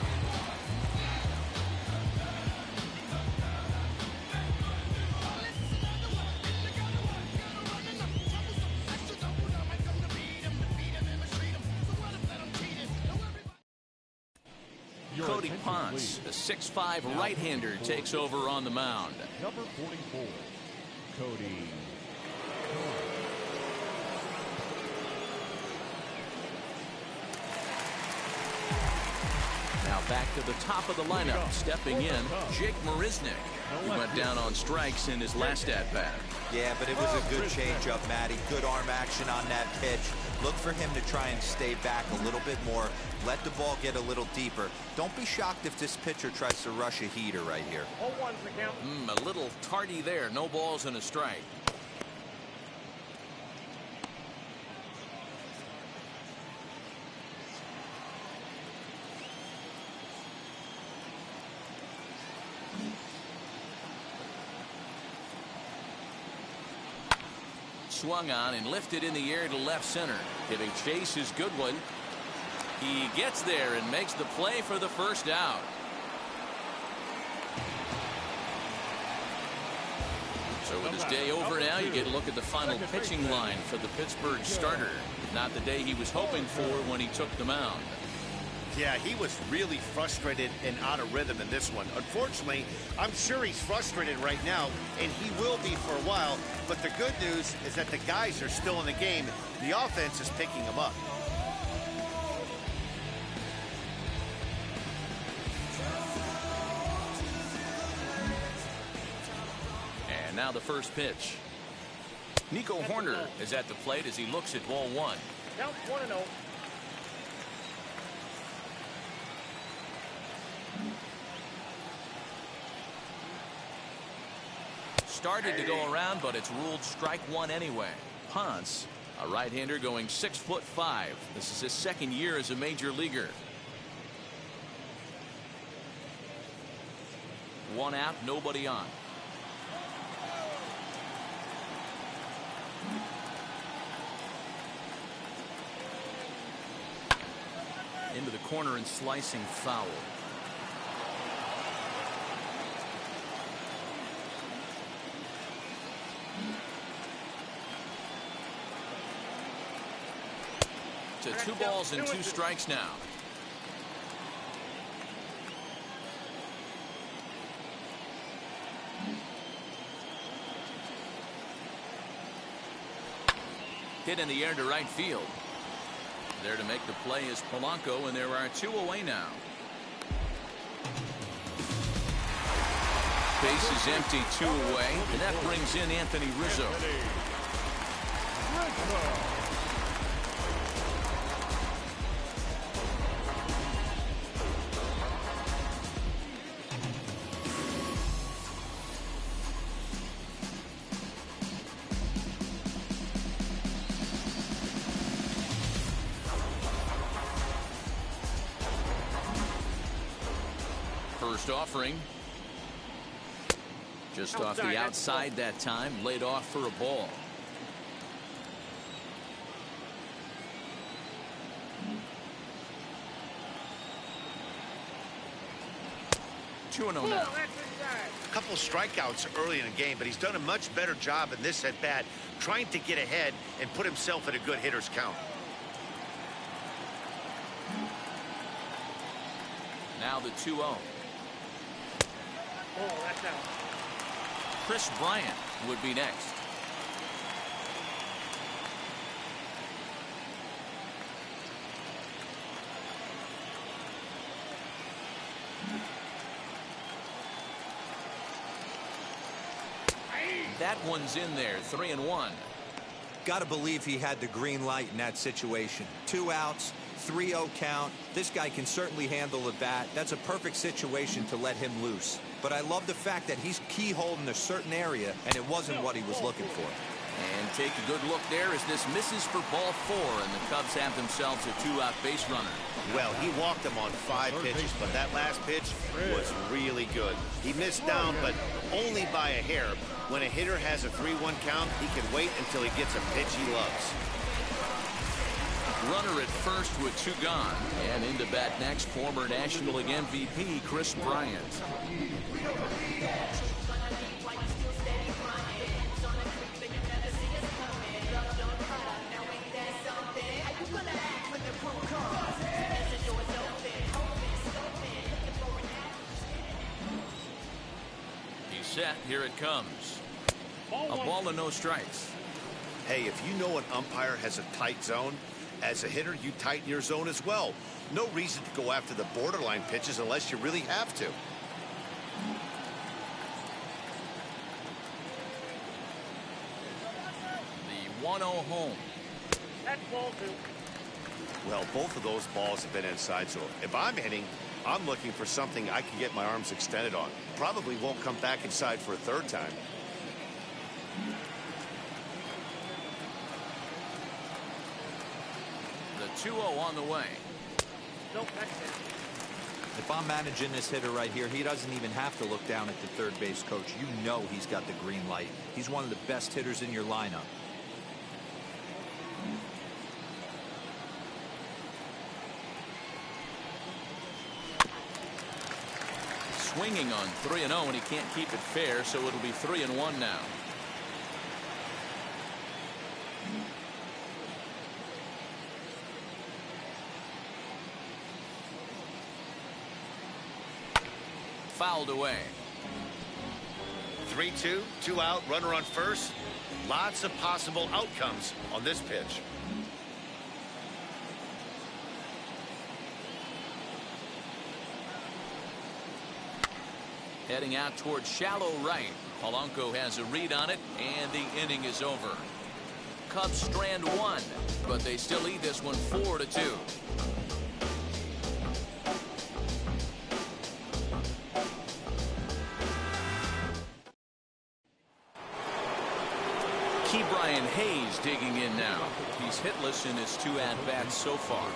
Cody Ponce, a 6'5" right-hander, takes over on the mound. Number 44, Cody. Now back to the top of the lineup, stepping in, Jake Marisnick. He went down on strikes in his last at-bat. Yeah, but it was a good changeup, Matty. Good arm action on that pitch. Look for him to try and stay back a little bit more. Let the ball get a little deeper. Don't be shocked if this pitcher tries to rush a heater right here. 0-1's the count. A little tardy there. No balls and a strike. swung on and lifted in the air to left center. Giving Chase his good one. He gets there and makes the play for the first out. So with his day over now, you get a look at the final pitching line for the Pittsburgh starter. Not the day he was hoping for when he took the mound. Yeah, he was really frustrated and out of rhythm in this one. Unfortunately, I'm sure he's frustrated right now, and he will be for a while. But the good news is that the guys are still in the game. The offense is picking them up. And now the first pitch. Nico Horner is at the plate as he looks at ball one. Count 1-0. Started to go around, but it's ruled strike one anyway. Ponce, a right-hander going 6'5". This is his second year as a major leaguer. One out, nobody on. Into the corner and slicing foul. To 2 balls and 2 strikes now. Hit in the air to right field. There to make the play is Polanco, and there are 2 away now. Base is empty, 2 away, and that brings in Anthony Rizzo. First offering. Just off the outside that time, laid off for a ball. Two and 0 now. A couple strikeouts early in the game, but he's done a much better job in this at bat, trying to get ahead and put himself at a good hitter's count. Now the 2-0. Oh, that's out. Chris Bryant would be next. That one's in there, 3-1. Got to believe he had the green light in that situation. 2 outs, 3-0 count. This guy can certainly handle the bat. That's a perfect situation to let him loose. But I love the fact that he's keyholed in a certain area, and it wasn't what he was looking for. And take a good look there as this misses for ball 4, and the Cubs have themselves a 2-out base runner. Well, he walked him on 5 pitches, but that last pitch was really good. He missed down, but only by a hair. When a hitter has a 3-1 count, he can wait until he gets a pitch he loves. Runner at first with 2 gone. And into bat next, former National League MVP Chris Bryant. He's set. Here it comes. A ball and no strikes. Hey, if you know an umpire has a tight zone, as a hitter, you tighten your zone as well. No reason to go after the borderline pitches unless you really have to. The 1-0 home. That's ball 2. Well, both of those balls have been inside, so if I'm hitting, I'm looking for something I can get my arms extended on. Probably won't come back inside for a 3rd time. The 2-0 on the way. Nope, that's it. If I'm managing this hitter right here, he doesn't even have to look down at the third base coach. You know he's got the green light. He's one of the best hitters in your lineup. swinging on 3-0, and he can't keep it fair, so it'll be 3-1 now. Fouled away. 3-2, 2 out, runner on first. Lots of possible outcomes on this pitch. Heading out towards shallow right. Polanco has a read on it, and the inning is over. Cubs strand one, but they still lead this one 4-2. Brian Hayes digging in now. He's hitless in his 2 at-bats so far.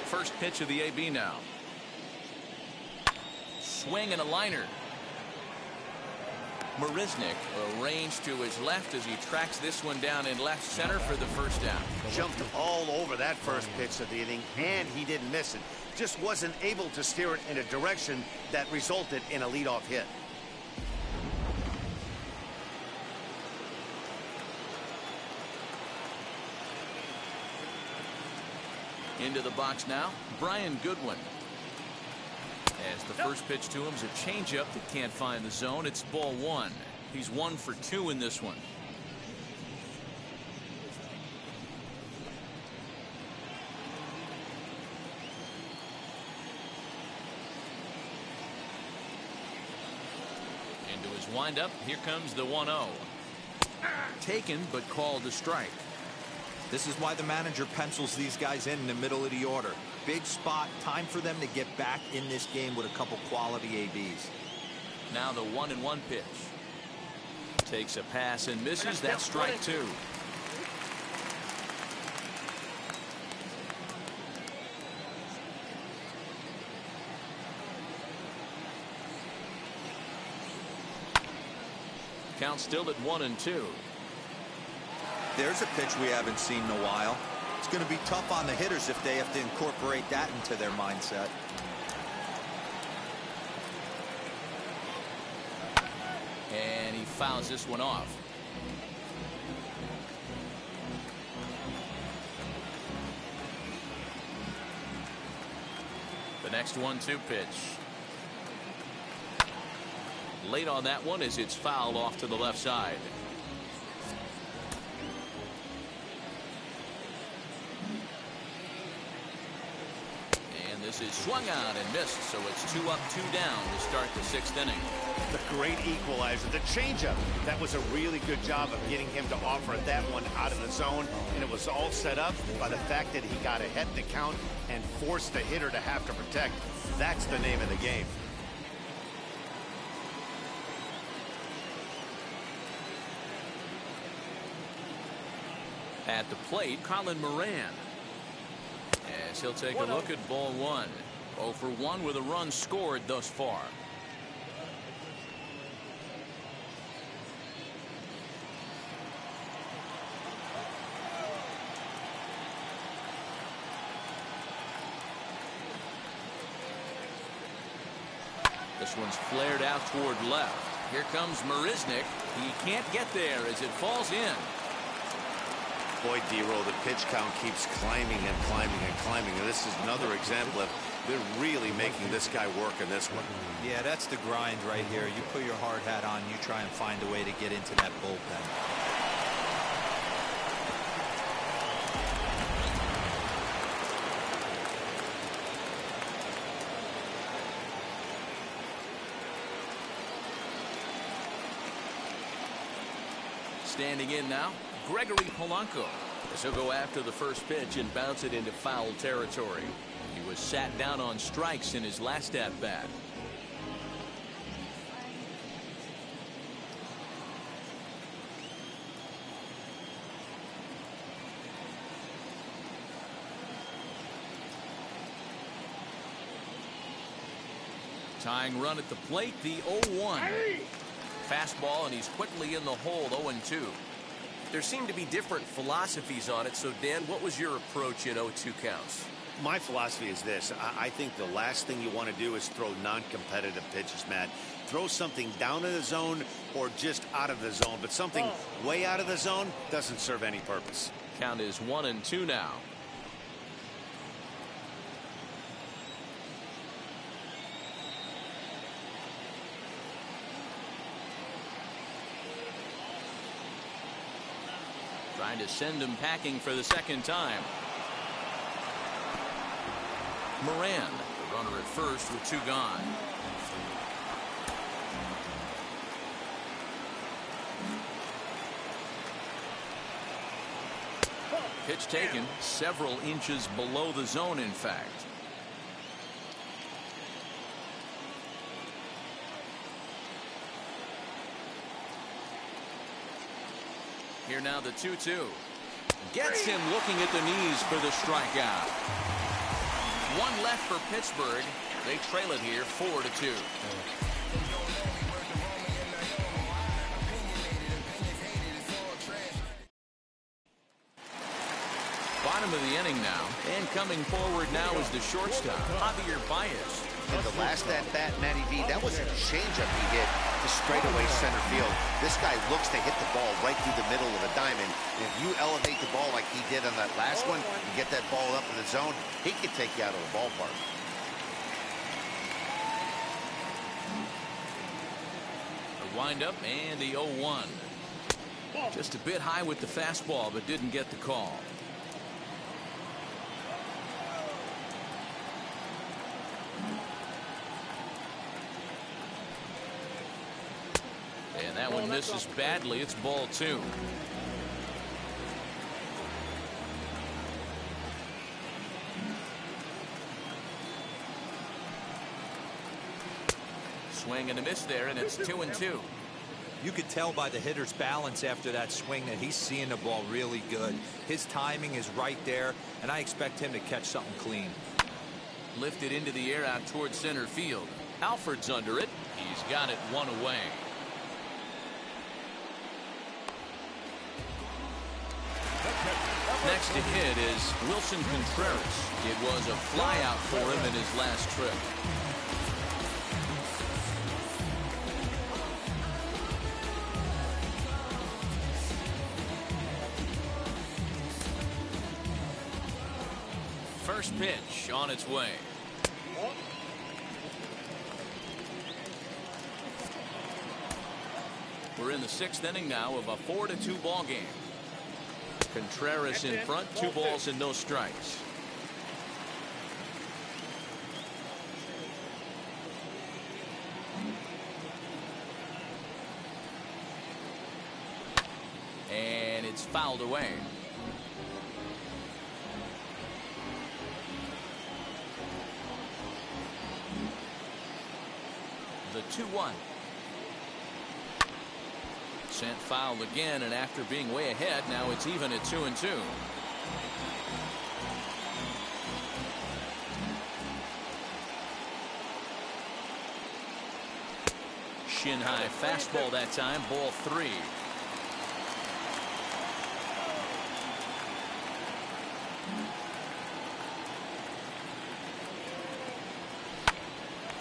First pitch of the AB now. Swing and a liner. Marisnick arranged to his left as he tracks this one down in left center for the first down. Jumped all over that first pitch of the inning, and he didn't miss it. Just wasn't able to steer it in a direction that resulted in a leadoff hit. Into the box now, Brian Goodwin. As the first pitch to him is a changeup that can't find the zone. It's ball 1. He's 1 for 2 in this one. Into his windup. Here comes the 1-0. Taken, but called a strike. This is why the manager pencils these guys in the middle of the order. Big spot, time for them to get back in this game with a couple quality ABs. Now the 1-1 pitch. Takes a pass and misses. That's strike 2. Count still at 1-2. There's a pitch we haven't seen in a while. It's going to be tough on the hitters if they have to incorporate that into their mindset. And he fouls this one off. The next 1-2 pitch. Late on that one as it's fouled off to the left side. This is swung on and missed, so it's 2 up, 2 down to start the 6th inning. The great equalizer, the changeup. That was a really good job of getting him to offer that one out of the zone, and it was all set up by the fact that he got ahead in the count and forced the hitter to have to protect. That's the name of the game. At the plate, Colin Moran. As he'll take a look at ball 1. 0 for 1 with a run scored thus far. This one's flared out toward left. Here comes Marisnick. He can't get there as it falls in. Boy, D-Roll, the pitch count keeps climbing and climbing and climbing. And this is another example of they're really making this guy work in this one. Yeah, that's the grind right here. You put your hard hat on, you try and find a way to get into that bullpen. Standing in now, Gregory Polanco. As he'll go after the first pitch and bounce it into foul territory. He was sat down on strikes in his last at-bat. Tying run at the plate, the 0-1. Fastball, and he's quickly in the hole, 0-2. there seemed to be different philosophies on it. So, Dan, what was your approach in 0-2 counts? My philosophy is this. I think the last thing you want to do is throw non-competitive pitches, Matt. Throw something down in the zone or just out of the zone, but something way out of the zone doesn't serve any purpose. Count is 1-2 now. Trying to send him packing for the second time. Moran, the runner at first with 2 gone. Pitch taken several inches below the zone, in fact. Here now the 2-2. Gets him looking at the knees for the strikeout. 1 left for Pittsburgh. They trail it here 4-2. Bottom of the inning now, and coming forward now is the shortstop, Javier Baez. In the last at-bat, Matty V, that was a changeup he hit to straightaway center field. This guy looks to hit the ball right through the middle of the diamond. And if you elevate the ball like he did on that last one and get that ball up in the zone, he can take you out of the ballpark. A wind-up and the 0-1. Just a bit high with the fastball, but didn't get the call. And that one misses badly. It's ball 2. Swing and a miss there, and it's 2-2. You could tell by the hitter's balance after that swing that he's seeing the ball really good. His timing is right there, and I expect him to catch something clean. Lifted into the air out towards center field. Alford's under it. He's got it 1 away. Next to hit is Wilson Contreras. It was a flyout for him in his last trip. First pitch on its way. We're in the 6th inning now of a 4-2 ball game. Contreras in front, 2 balls and no strikes. And it's fouled away. The 2-1. Sent foul again, and after being way ahead, now it's even at 2-2. Shin high fastball that time, ball 3.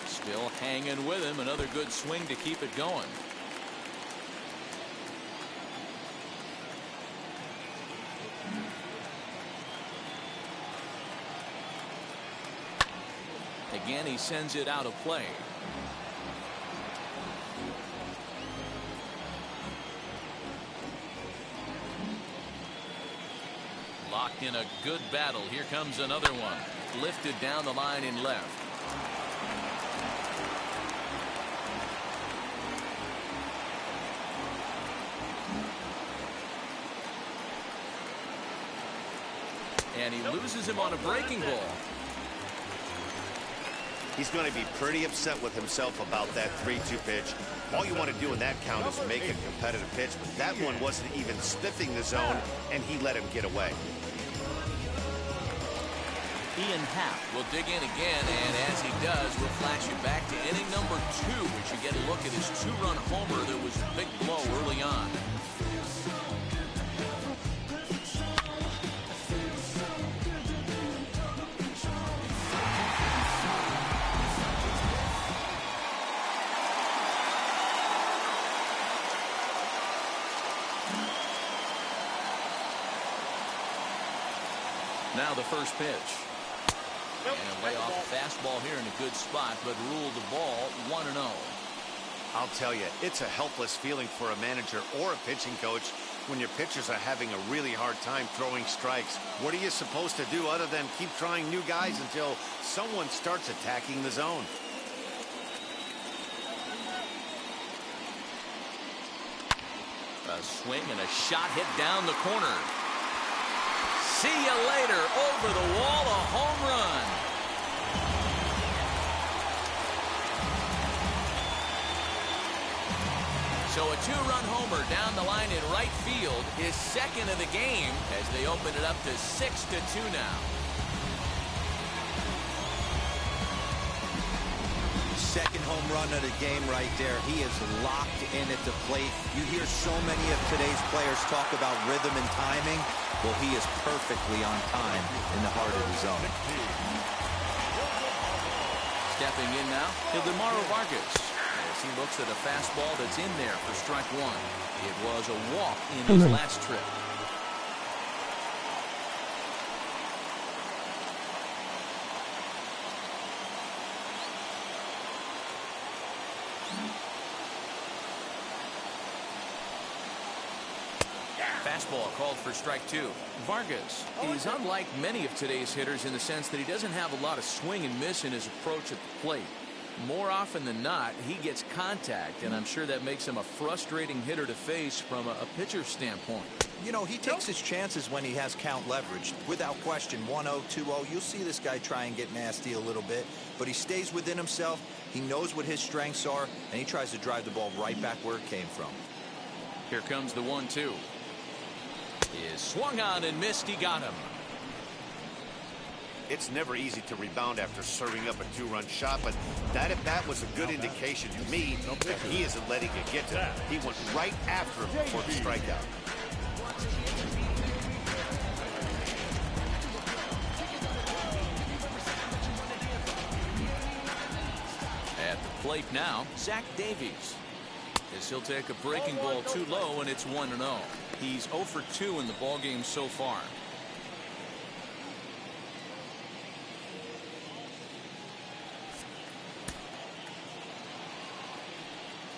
Still hanging with him. Another good swing to keep it going. Again, he sends it out of play. Locked in a good battle. Here comes another one. Lifted down the line in left. And he loses him on a breaking ball. He's going to be pretty upset with himself about that 3-2 pitch. All you want to do in that count is make a competitive pitch, but that one wasn't even spiffing the zone, and he let him get away. Ian Happ will dig in again, and as he does, we'll flash you back to inning number 2, which you get a look at his 2-run homer that was a big blow early on. Now the first pitch. And a way off the fastball here in a good spot, but ruled the ball 1-0. I'll tell you, it's a helpless feeling for a manager or a pitching coach when your pitchers are having a really hard time throwing strikes. What are you supposed to do other than keep trying new guys until someone starts attacking the zone? A swing and a shot hit down the corner. See you later. Over the wall, a home run. So a two-run homer down the line in right field, his second of the game as they open it up to 6-2 now. Second home run of the game right there. He is locked in at the plate. You hear so many of today's players talk about rhythm and timing. Well, he is perfectly on time in the heart of the zone. Stepping in now, Ildemaro Vargas, as he looks at a fastball that's in there for strike one. It was a walk in his last trip. Fastball called for strike two. Vargas is unlike many of today's hitters in the sense that he doesn't have a lot of swing and miss in his approach at the plate. More often than not, he gets contact, and I'm sure that makes him a frustrating hitter to face from a pitcher's standpoint. You know, he takes his chances when he has count leverage. Without question, 1-0, 2-0, you'll see this guy try and get nasty a little bit, but he stays within himself. He knows what his strengths are, and he tries to drive the ball right back where it came from. Here comes the 1-2. Is swung on and missed. He got him. It's never easy to rebound after serving up a two-run shot, but that at bat was a good indication to me that he isn't letting it get to him. He went right after him for the strikeout. At the plate now, Zach Davies. As he'll take a breaking ball too low, and it's 1-0. He's 0 for 2 in the ballgame so far.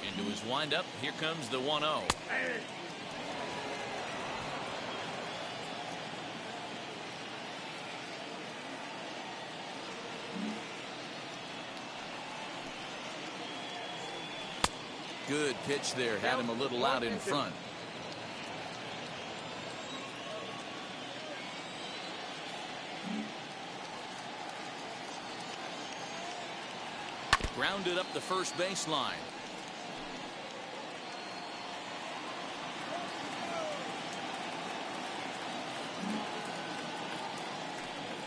Into his windup, here comes the 1-0. Good pitch there, had him a little out in front. Grounded up the first baseline.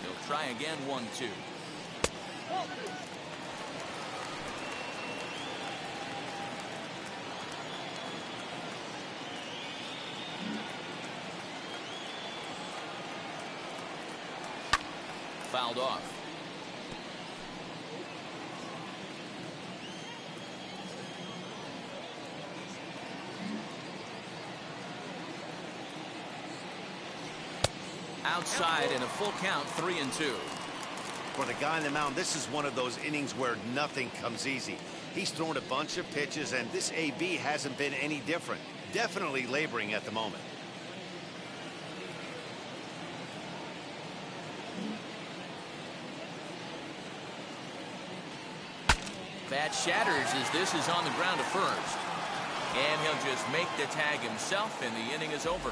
He'll try again, 1-2. Fouled off. Outside and a full count, 3-2. For the guy on the mound, this is one of those innings where nothing comes easy. He's thrown a bunch of pitches, and this AB hasn't been any different. Definitely laboring at the moment. Bat shatters as this is on the ground to first. And he'll just make the tag himself, and the inning is over.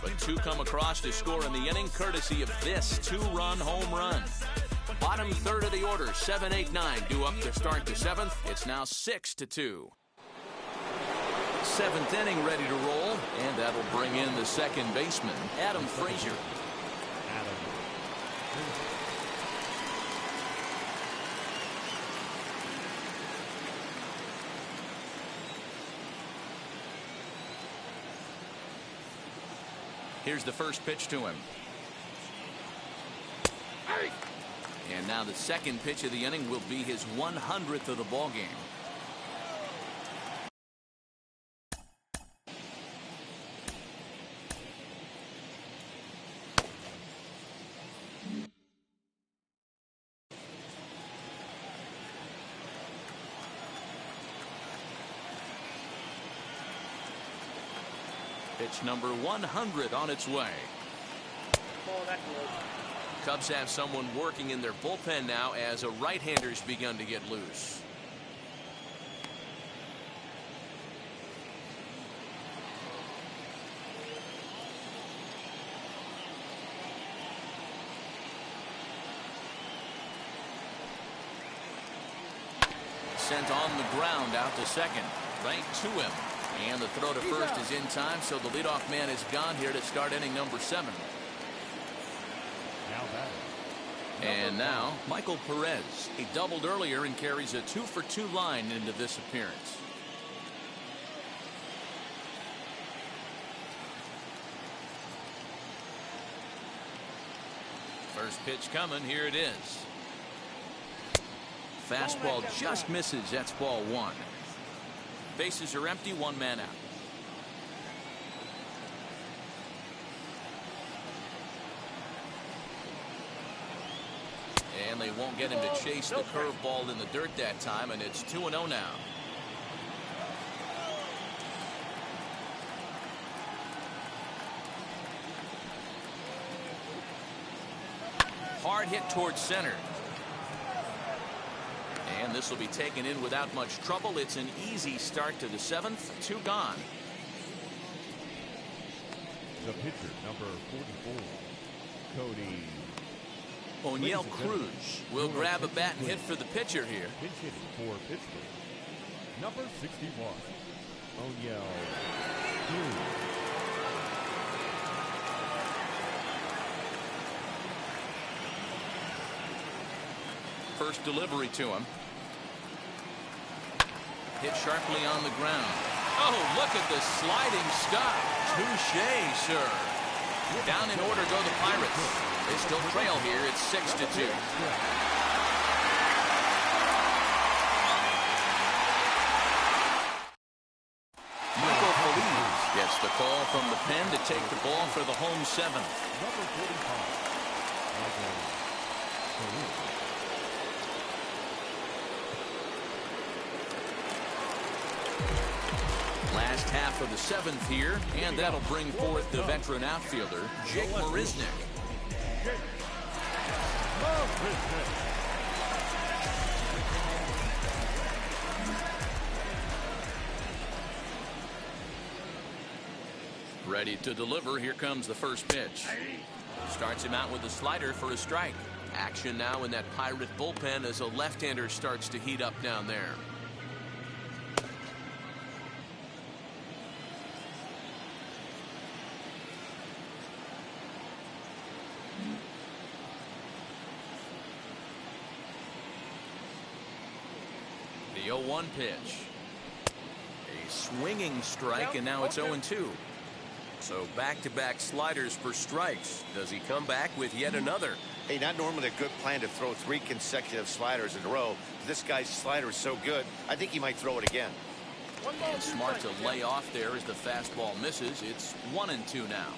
But two come across to score in the inning, courtesy of this two-run home run. Bottom third of the order, 7, 8, 9, due up to start the seventh. It's now 6-2. Seventh inning ready to roll, and that'll bring in the second baseman, Adam Frazier. Here's the first pitch to him. And now the second pitch of the inning will be his 100th of the ballgame. Pitch number 100 on its way. Ball that close. Cubs have someone working in their bullpen now as a right-hander's begun to get loose. Sent on the ground out to second. Right to him. And the throw to first is in time, so the leadoff man is gone here to start inning number 7. Now batting. And now Michael Perez. He doubled earlier and carries a 2-for-2 line into this appearance. First pitch coming. Here it is. Fastball just misses. That's ball 1. Bases are empty. 1 man out. And they won't get him to chase the curveball in the dirt that time, and it's 2-0 now. Hard hit towards center. And this will be taken in without much trouble. It's an easy start to the 7th. 2 gone. The pitcher, number 44, Cody O'Neill Cruz will grab a bat and hit for the pitcher here. Pinch hitting for Pittsburgh. Number 61, O'Neill Cruz. First delivery to him. Hit sharply on the ground. Oh, look at the sliding stop. Touché, sir. Down in order go the Pirates. They still trail here. It's 6-2. Michael Feliz gets the call from the pen to take the ball for the home 7th. Number 45, Michael Feliz. Last half of the 7th here, and that'll bring forth the veteran outfielder, Jake Marisnick. Ready to deliver. Here comes the first pitch. Starts him out with a slider for a strike. Action now in that Pirate bullpen as a left-hander starts to heat up down there. The 0-1 pitch. A swinging strike, and now it's 0-2. So back-to-back sliders for strikes. Does he come back with yet another? Hey, not normally a good plan to throw 3 consecutive sliders in a row. This guy's slider is so good, I think he might throw it again. And smart to lay off there as the fastball misses. It's 1-2 now.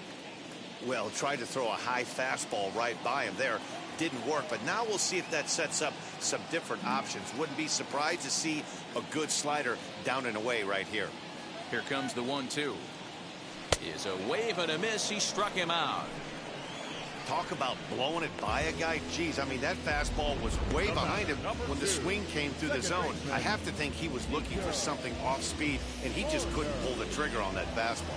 Well, tried to throw a high fastball right by him there. Didn't work, but now we'll see if that sets up some different options. Wouldn't be surprised to see a good slider down and away right here. Here comes the 1-2. Is a wave and a miss. He struck him out. Talk about blowing it by a guy. Geez, I mean, that fastball was way behind him when the swing came through the zone. I have to think he was looking for something off speed, and he just couldn't pull the trigger on that fastball.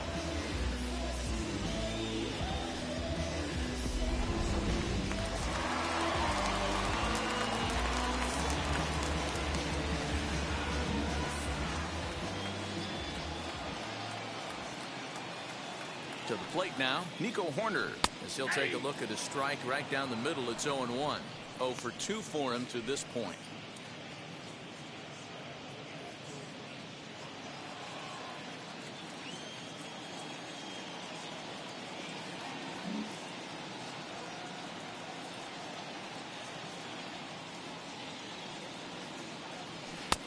To the plate now, Nico Horner, as he'll take a look at a strike right down the middle. It's 0-1. 0 for 2 for him to this point.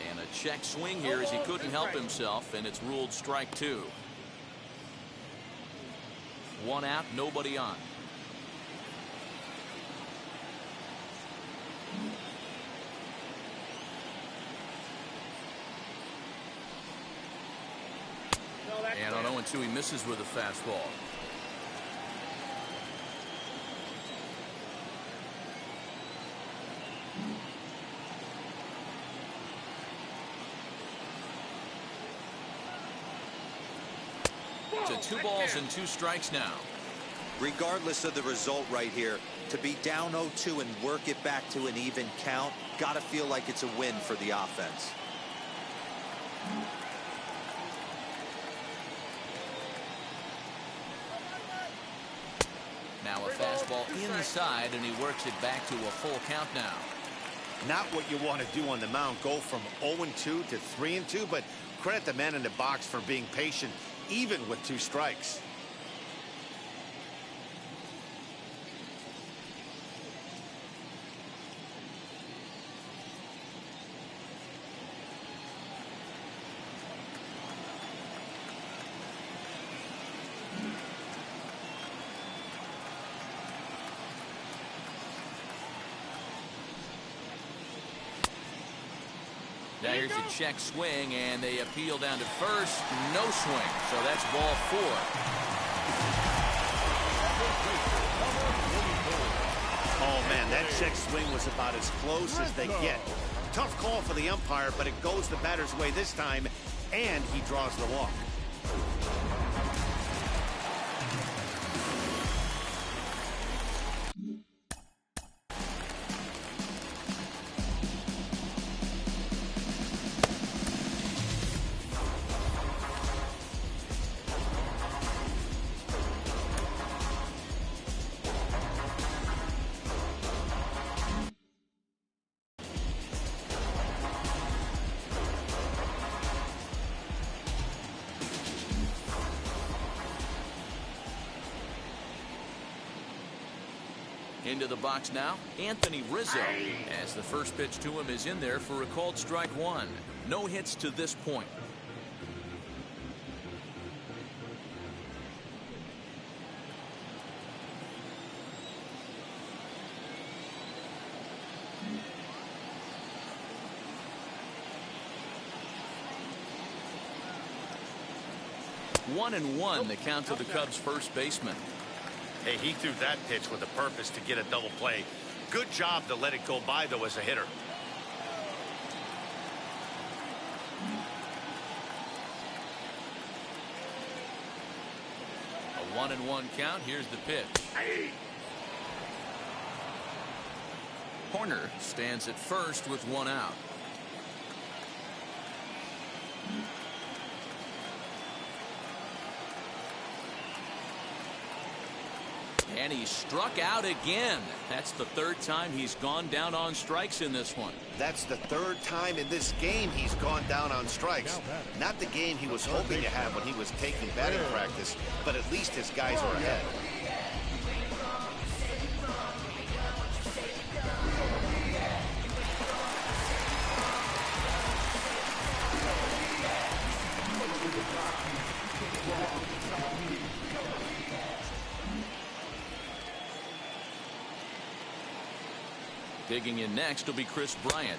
And a check swing here as he couldn't help himself, and it's ruled strike 2. 1 out, nobody on. And on 0-2, he misses with a fastball. To 2 balls and 2 strikes now. Regardless of the result right here, to be down 0-2 and work it back to an even count, gotta feel like it's a win for the offense. Now a fastball inside, and he works it back to a full count now. Not what you want to do on the mound, go from 0-2 to 3-2, but credit the man in the box for being patient, even with 2 strikes. Now here's a check swing, and they appeal down to first. No swing, so that's ball 4. Oh, man, that check swing was about as close as they get. Tough call for the umpire, but it goes the batter's way this time, and he draws the walk. Into the box now, Anthony Rizzo, as the first pitch to him is in there for a called strike 1. No hits to this point. One and one, the count to the Cubs' first baseman. Hey, he threw that pitch with a purpose to get a double play. Good job to let it go by, though, as a hitter. A 1-1 count. Here's the pitch. Horner stands at first with 1 out. And he struck out again. That's the 3rd time he's gone down on strikes in this one. That's the 3rd time in this game he's gone down on strikes. Not the game he was hoping to have when he was taking batting practice, but at least his guys are ahead. Digging in next will be Chris Bryant,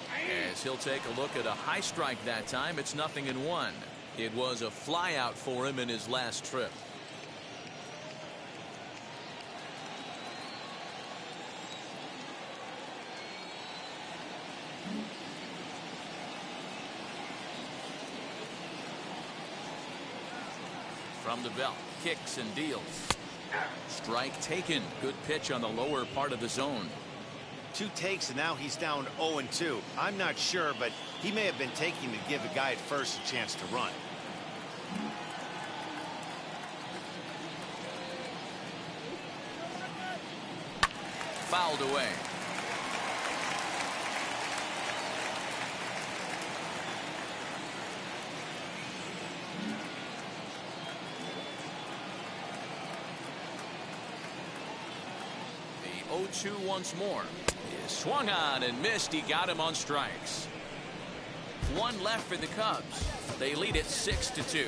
as he'll take a look at a high strike that time. It's 0-1. It was a fly out for him in his last trip. From the belt, kicks and deals. Strike taken. Good pitch on the lower part of the zone. 2 takes, and now he's down 0-2. I'm not sure, but he may have been taking to give the guy at first a chance to run. Fouled away. The 0-2 once more. He swung on and missed. He got him on strikes. 1 left for the Cubs. They lead it 6-2.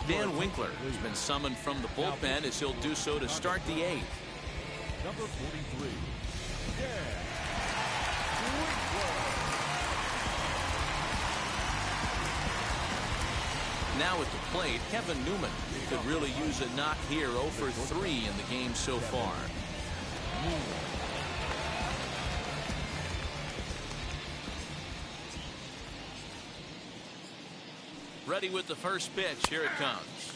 Dan Winkler has been summoned from the bullpen as he'll do so to start the 8th. Number 43. Now at the plate, Kevin Newman could really use a knock here. 0 for 3 in the game so far. Ready with the first pitch. Here it comes.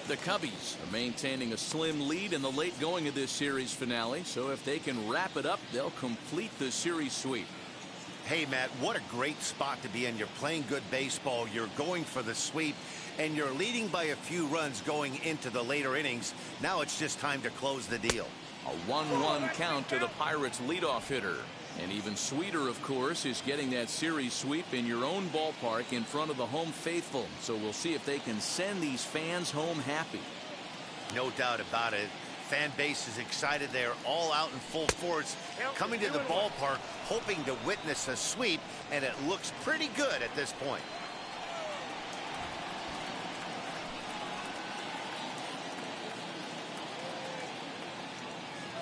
The Cubbies are maintaining a slim lead in the late going of this series finale, so if they can wrap it up, they'll complete the series sweep. Hey, Matt, what a great spot to be in. You're playing good baseball, you're going for the sweep, and you're leading by a few runs going into the later innings. Now it's just time to close the deal. A 1-1 count to the Pirates leadoff hitter. And even sweeter, of course, is getting that series sweep in your own ballpark in front of the home faithful. So we'll see if they can send these fans home happy. No doubt about it. Fan base is excited. They're all out in full force, coming to the ballpark, hoping to witness a sweep, and it looks pretty good at this point.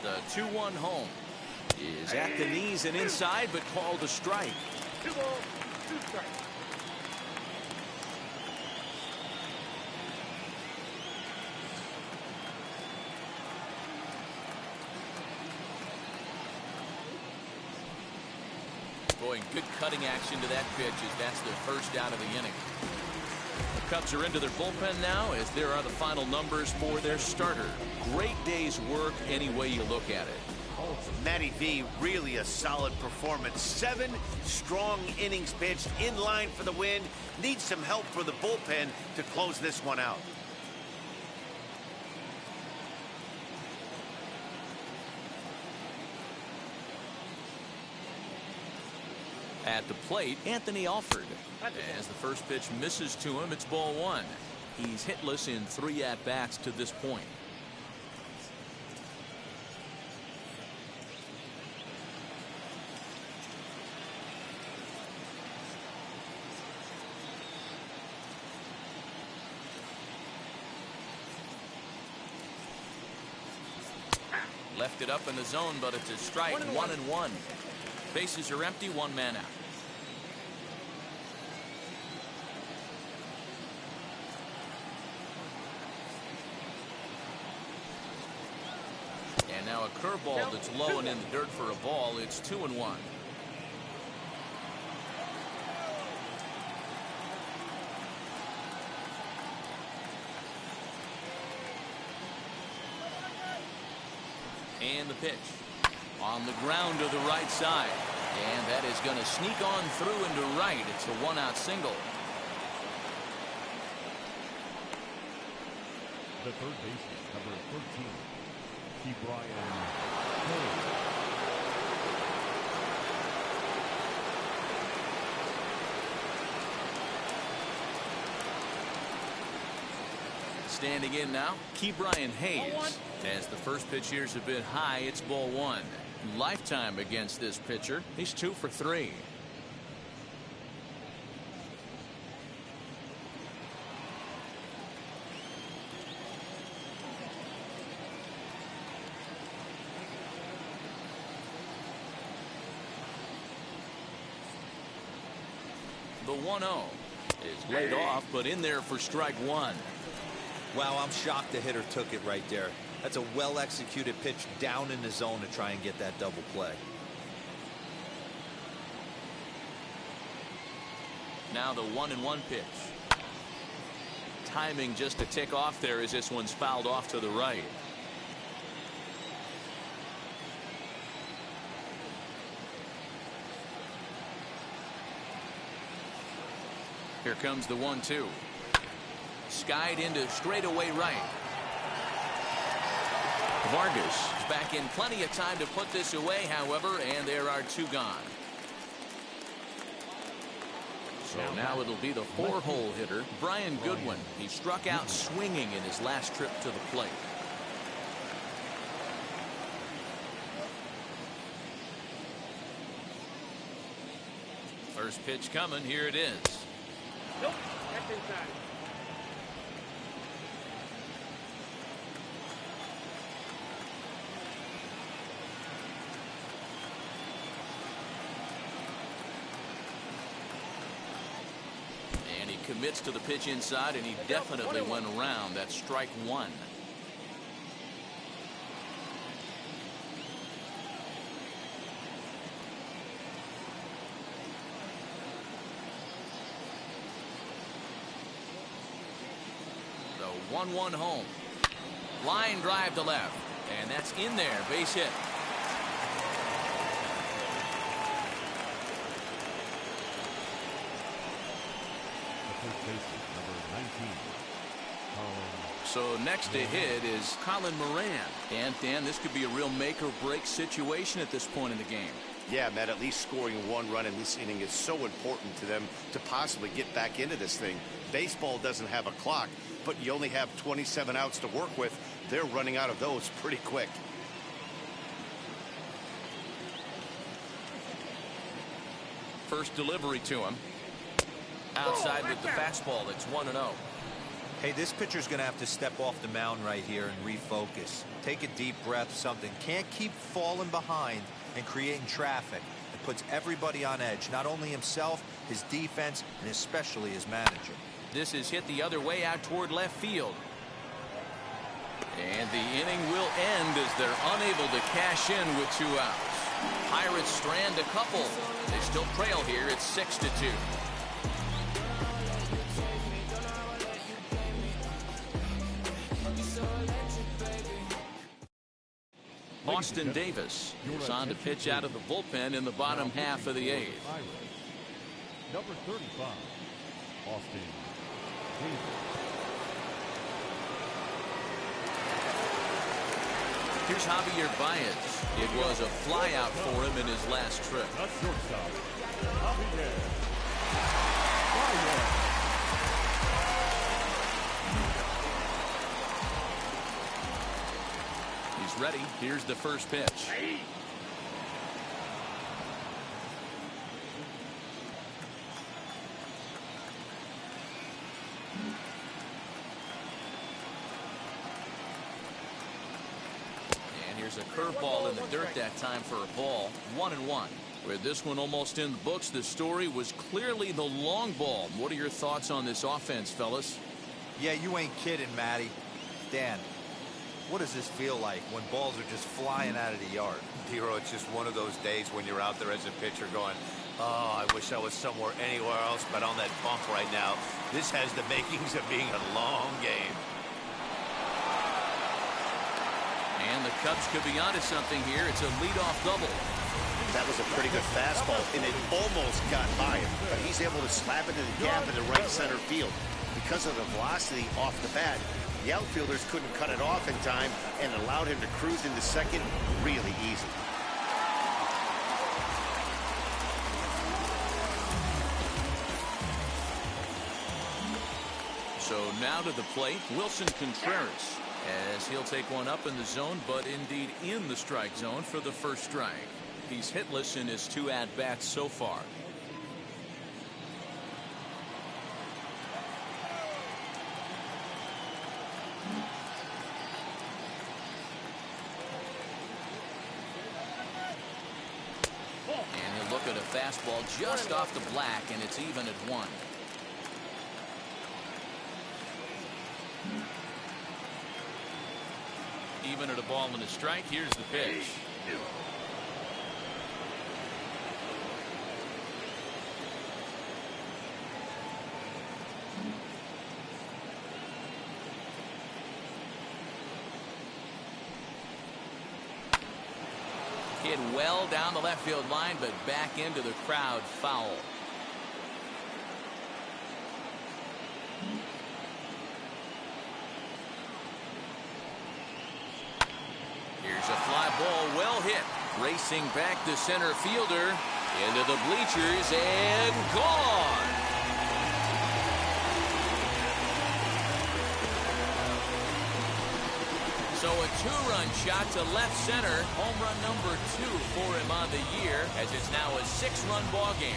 The 2-1 home is at the knees and inside, but called a strike. 2 balls, 2 strikes. Boy, good cutting action to that pitch as that's the first out of the inning. The Cubs are into their bullpen now as there are the final numbers for their starter. Great day's work any way you look at it. Matty V, really a solid performance. 7 strong innings pitched, in line for the win. Needs some help for the bullpen to close this one out. At the plate, Anthony Alford. As the first pitch misses to him, it's ball 1. He's hitless in 3 at-bats to this point. Left it up in the zone, but it's a strike. 1-1. Bases are empty, 1 man out. And now a curveball that's low and in the dirt for a ball. It's 2-1. And the pitch on the ground to the right side, and that is going to sneak on through into right. It's a 1-out single. The third baseman, number 13, Brian. Standing in now, Brian Hayes. As the first pitch here's a bit high, it's ball 1. Lifetime against this pitcher. He's 2 for 3. The 1-0 is laid off, but in there for strike 1. Wow, I'm shocked the hitter took it right there. That's a well-executed pitch down in the zone to try and get that double play. Now the 1-1 pitch. Timing just a tick off there as this one's fouled off to the right. Here comes the 1-2. Skied into straightaway right. Vargas is back in plenty of time to put this away, however, and there are 2 gone. So now it'll be the 4-hole hitter, Brian Goodwin. He struck out swinging in his last trip to the plate. First pitch coming. Here it is. Nope, that's inside. commits to the pitch inside, and he definitely went around. That's strike one. The 1-1 home. Line drive to left, and that's in there. Base hit. First baseman, number 19, So next to hit is Colin Moran. And Dan, this could be a real make or break situation at this point in the game. Yeah, Matt, at least scoring one run in this inning is so important to them to possibly get back into this thing. Baseball doesn't have a clock, but you only have 27 outs to work with. They're running out of those pretty quick. First delivery to him. Outside with the fastball. It's 1-0. Hey, this pitcher's going to have to step off the mound right here and refocus. Take a deep breath, something. Can't keep falling behind and creating traffic. It puts everybody on edge, not only himself, his defense, and especially his manager. This is hit the other way out toward left field. And the inning will end as they're unable to cash in with 2 outs. Pirates strand a couple. They still trail here. It's 6-2. Austin Davis is on to pitch out of the bullpen in the bottom half of the 8th. Number 35, Austin Davis. Here's Javier Baez. It was a flyout for him in his last trip. That's shortstop, Javier Baez. He's ready. Here's the first pitch. And here's a curveball in the dirt that time for a ball. 1-1. With this one almost in the books, the story was clearly the long ball. What are your thoughts on this offense, fellas? Yeah, you ain't kidding, Matty. Dan, what does this feel like when balls are just flying out of the yard? Hero, it's just one of those days when you're out there as a pitcher going, oh, I wish I was somewhere anywhere else but on that bump right now. This has the makings of being a long game. And the Cubs could be onto something here. It's a leadoff double. That was a pretty good fastball, and it almost got by him. But he's able to slap it in the gap in the right center field. Because of the velocity off the bat, the outfielders couldn't cut it off in time and allowed him to cruise into second really easy. So now to the plate, Wilson Contreras, as he'll take one up in the zone, but indeed in the strike zone for the first strike. He's hitless in his 2 at-bats so far. And he'll look at a fastball just off the black, and it's even at 1. Even at a ball and a strike. Here's the pitch. Hit well down the left field line, but back into the crowd foul. Here's a fly ball, well hit. Racing back the center fielder into the bleachers and gone. So a 2-run shot to left center. Home run number 2 for him on the year, as it's now a 6-run ball game.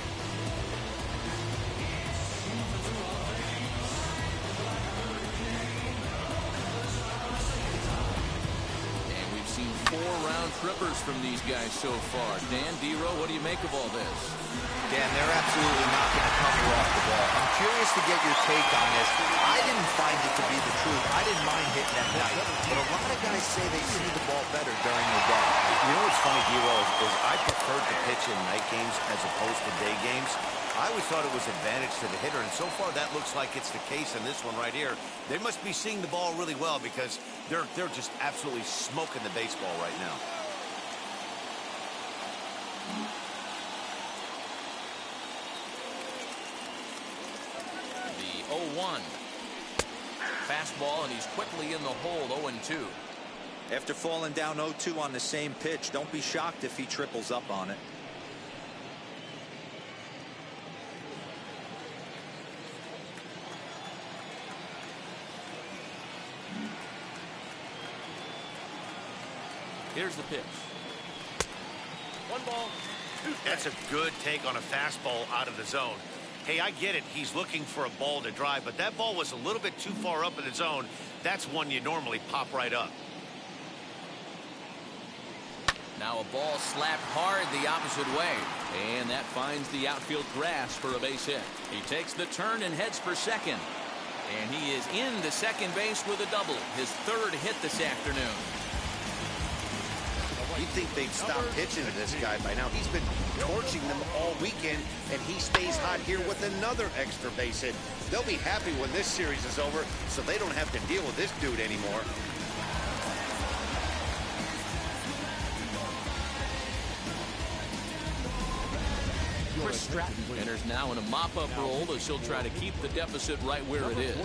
And we've seen 4 round trippers from these guys so far. Dan, D-Row, what do you make of all this? Dan, they're absolutely knocking the cover off the ball. I'm curious to get your take on this. I didn't find it to be the truth. I didn't mind hitting at night, but a lot of guys say they see the ball better during the day. You know what's funny, D-Roll, is I preferred to pitch in night games as opposed to day games. I always thought it was advantage to the hitter, and so far that looks like it's the case in this one right here. They must be seeing the ball really well because they're just absolutely smoking the baseball right now. The 0-1. Fastball, and he's quickly in the hole, 0-2. After falling down 0-2 on the same pitch, don't be shocked if he triples up on it. Here's the pitch. 1 ball, 2 strikes. That's a good take on a fastball out of the zone. Hey, I get it. He's looking for a ball to drive, but that ball was a little bit too far up in the zone. That's one you normally pop right up. Now a ball slapped hard the opposite way, and that finds the outfield grass for a base hit. He takes the turn and heads for second, and he is into second base with a double, his 3rd hit this afternoon. You'd think they'd stop pitching to this guy by now. He's been torching them all weekend, and he stays hot here with another extra base hit. They'll be happy when this series is over, so they don't have to deal with this dude anymore. Chris Stratton enters now in a mop-up role as he'll try to keep the deficit right where it is.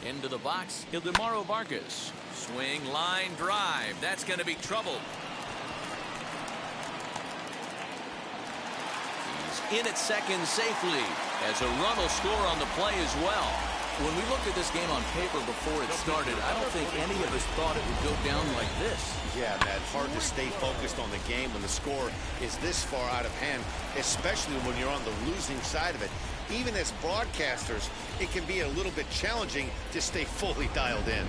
Into the box, Ildemaro Vargas. Swing, line, drive. That's going to be trouble. He's in at second safely as a run will score on the play as well. When we looked at this game on paper before it started, I don't think any of us thought it would go down like this. Yeah, Matt, hard to stay focused on the game when the score is this far out of hand, especially when you're on the losing side of it. Even as broadcasters, it can be a little bit challenging to stay fully dialed in.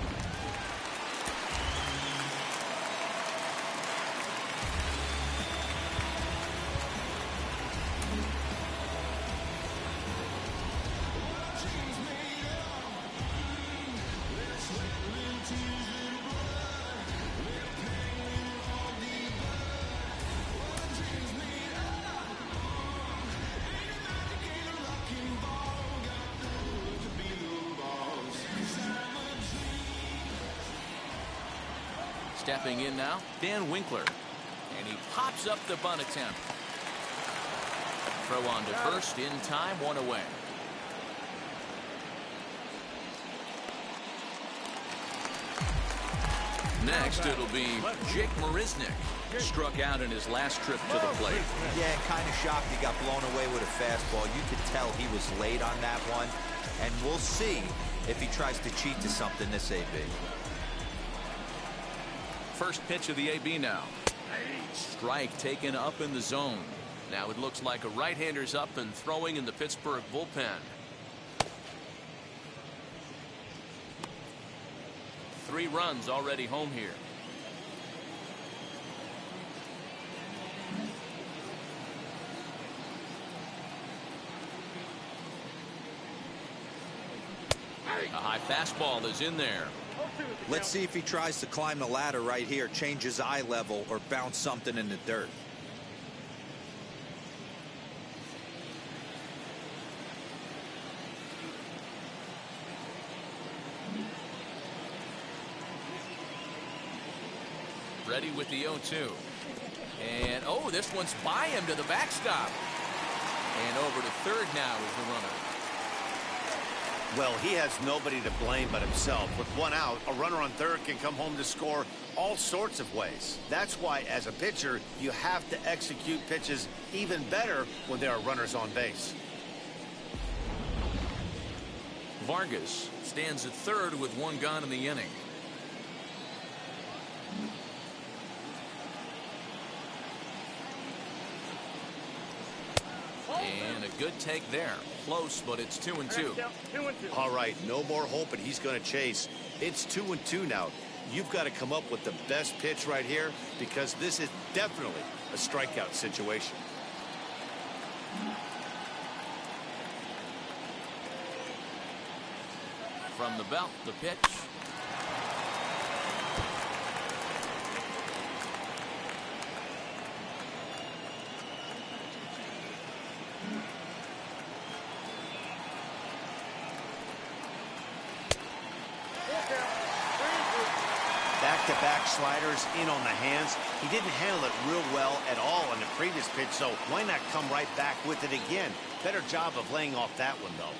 Stepping in now, Dan Winkler. And he pops up the bunt attempt. Throw on to first in time, 1 away. Next, it'll be Jake Marisnick. Struck out in his last trip to the plate. Yeah, kind of shocked he got blown away with a fastball. You could tell he was late on that one. And we'll see if he tries to cheat to something this AB. First pitch of the AB now. Strike taken up in the zone. Now it looks like a right-hander's up and throwing in the Pittsburgh bullpen. 3 runs already home here. A high fastball is in there. Let's see if he tries to climb the ladder right here, change his eye level, or bounce something in the dirt. Ready with the 0-2. And, oh, this one's by him to the backstop. And over to third now is the runner. Well, he has nobody to blame but himself. With 1 out, a runner on third can come home to score all sorts of ways. That's why, as a pitcher, you have to execute pitches even better when there are runners on base. Vargas stands at third with 1 gone in the inning. And a good take there. Close, but it's 2-2. 2-2. All right, no more hoping he's going to chase. It's 2-2 now. You've got to come up with the best pitch right here because this is definitely a strikeout situation. From the belt, the pitch. Back-to-back sliders in on the hands. He didn't handle it real well at all on the previous pitch, so why not come right back with it again? Better job of laying off that one, though.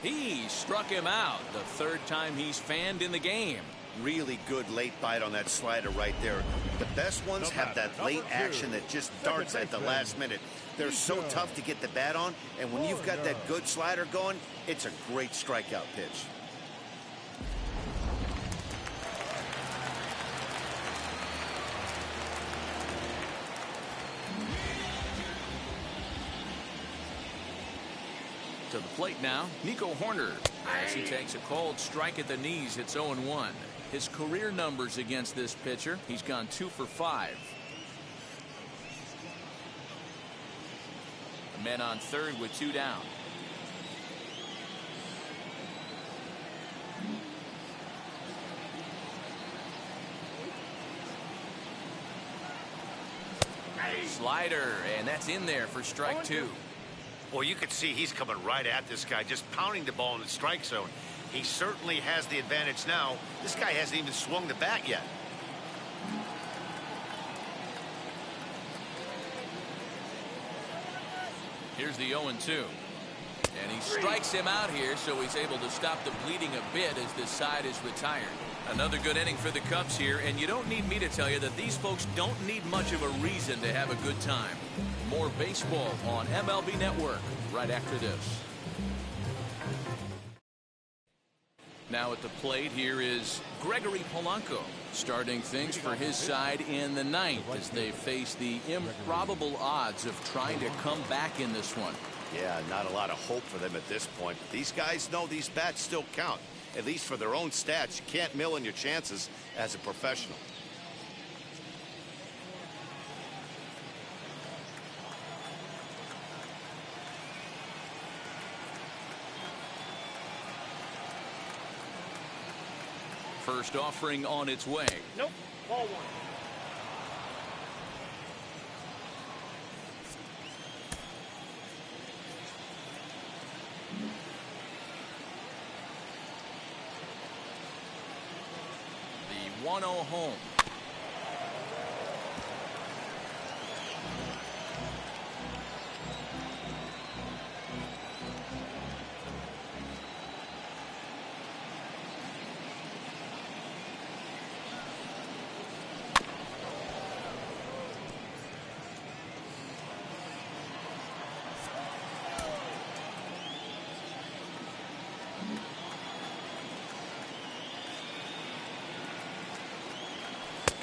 He struck him out. The third time he's fanned in the game. Really good late bite on that slider right there. The best ones have that late action that just darts at the last minute. They're so tough to get the bat on, and when you've got that good slider going, it's a great strikeout pitch. To the plate now, Nico Horner. As he takes a cold strike at the knees, it's 0-1. His career numbers against this pitcher, he's gone 2 for 5. The men on third with 2 down. Slider, and that's in there for strike 2. Well, you could see he's coming right at this guy, just pounding the ball in the strike zone. He certainly has the advantage now. This guy hasn't even swung the bat yet. Here's the 0-2. And he strikes him out here, so he's able to stop the bleeding a bit as this side is retired. Another good inning for the Cubs here, and you don't need me to tell you that these folks don't need much of a reason to have a good time. More baseball on MLB Network right after this. Now at the plate, here is Gregory Polanco, starting things for his side in the ninth as they face the improbable odds of trying to come back in this one. Yeah, not a lot of hope for them at this point. These guys know these bats still count, at least for their own stats. You can't mill in your chances as a professional. First offering on its way. Nope. Ball 1. The 1-0 home.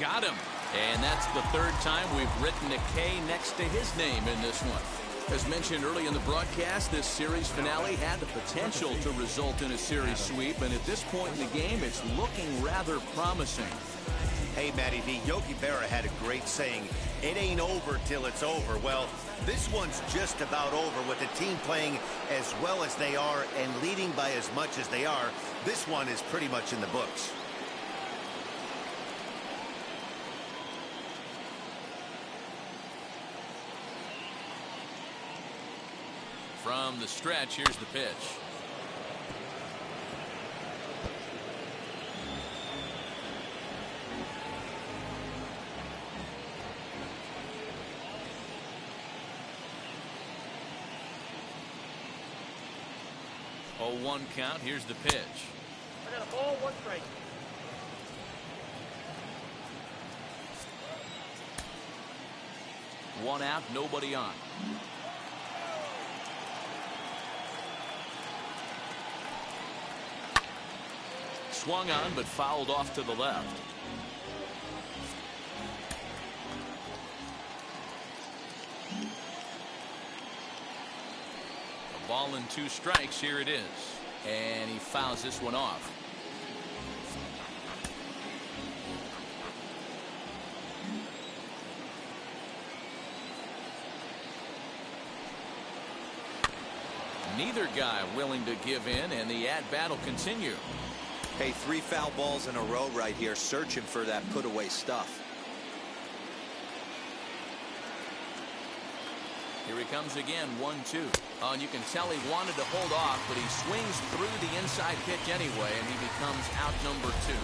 Got him. And that's the third time we've written a K next to his name in this one. As mentioned early in the broadcast, this series finale had the potential to result in a series sweep, and at this point in the game, it's looking rather promising. Hey, Matty V, Yogi Berra had a great saying, it ain't over till it's over. Well, this one's just about over with the team playing as well as they are and leading by as much as they are. This one is pretty much in the books. From the stretch, here's the pitch. Oh, 1 count. Here's the pitch. I got a ball, 1 strike. One out, nobody on. Swung on, but fouled off to the left. A ball and 2 strikes. Here it is. And he fouls this one off. Neither guy willing to give in, and the at-bat will continue. Hey, 3 foul balls in a row right here, searching for that put-away stuff. Here he comes again, 1-2. And you can tell he wanted to hold off, but he swings through the inside pitch anyway, and he becomes out number 2.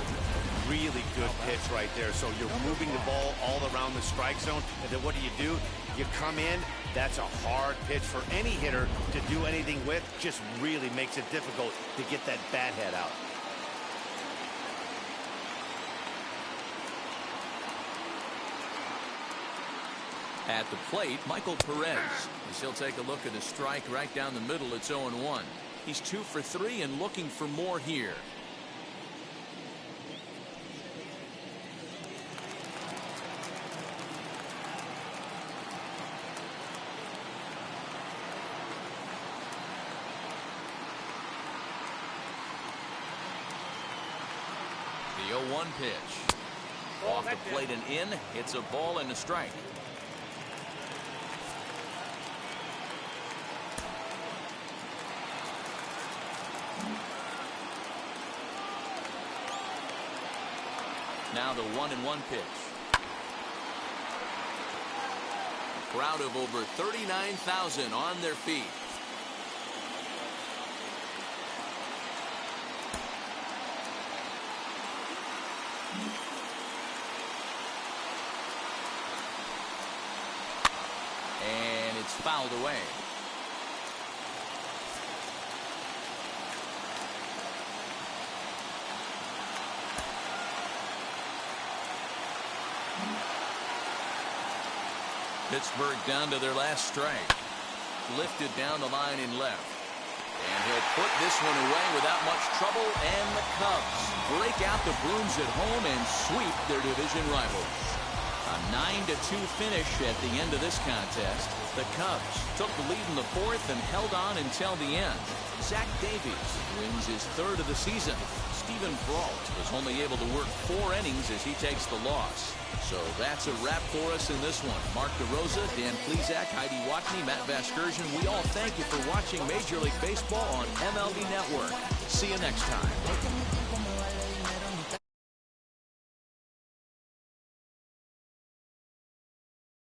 Really good pitch right there. So you're moving the ball all around the strike zone, and then what do? You come in. That's a hard pitch for any hitter to do anything with. Just really makes it difficult to get that bat head out. At the plate, Michael Perez. As he'll take a look at a strike right down the middle. It's 0-1. He's 2 for 3 and looking for more here. The 0-1 pitch. Off the plate and in. It's a ball and a strike. Now the 1-1 pitch. A crowd of over 39,000 on their feet. And it's fouled away. Pittsburgh down to their last strike. Lifted down the line in left. And he'll put this one away without much trouble. And the Cubs break out the brooms at home and sweep their division rivals. A 9-2 finish at the end of this contest. The Cubs took the lead in the 4th and held on until the end. Zach Davies wins his 3rd of the season. Steven Brault was only able to work 4 innings as he takes the loss. So that's a wrap for us in this one. Mark DeRosa, Dan Plesac, Heidi Watney, Matt Vasgersian. We all thank you for watching Major League Baseball on MLB Network. See you next time.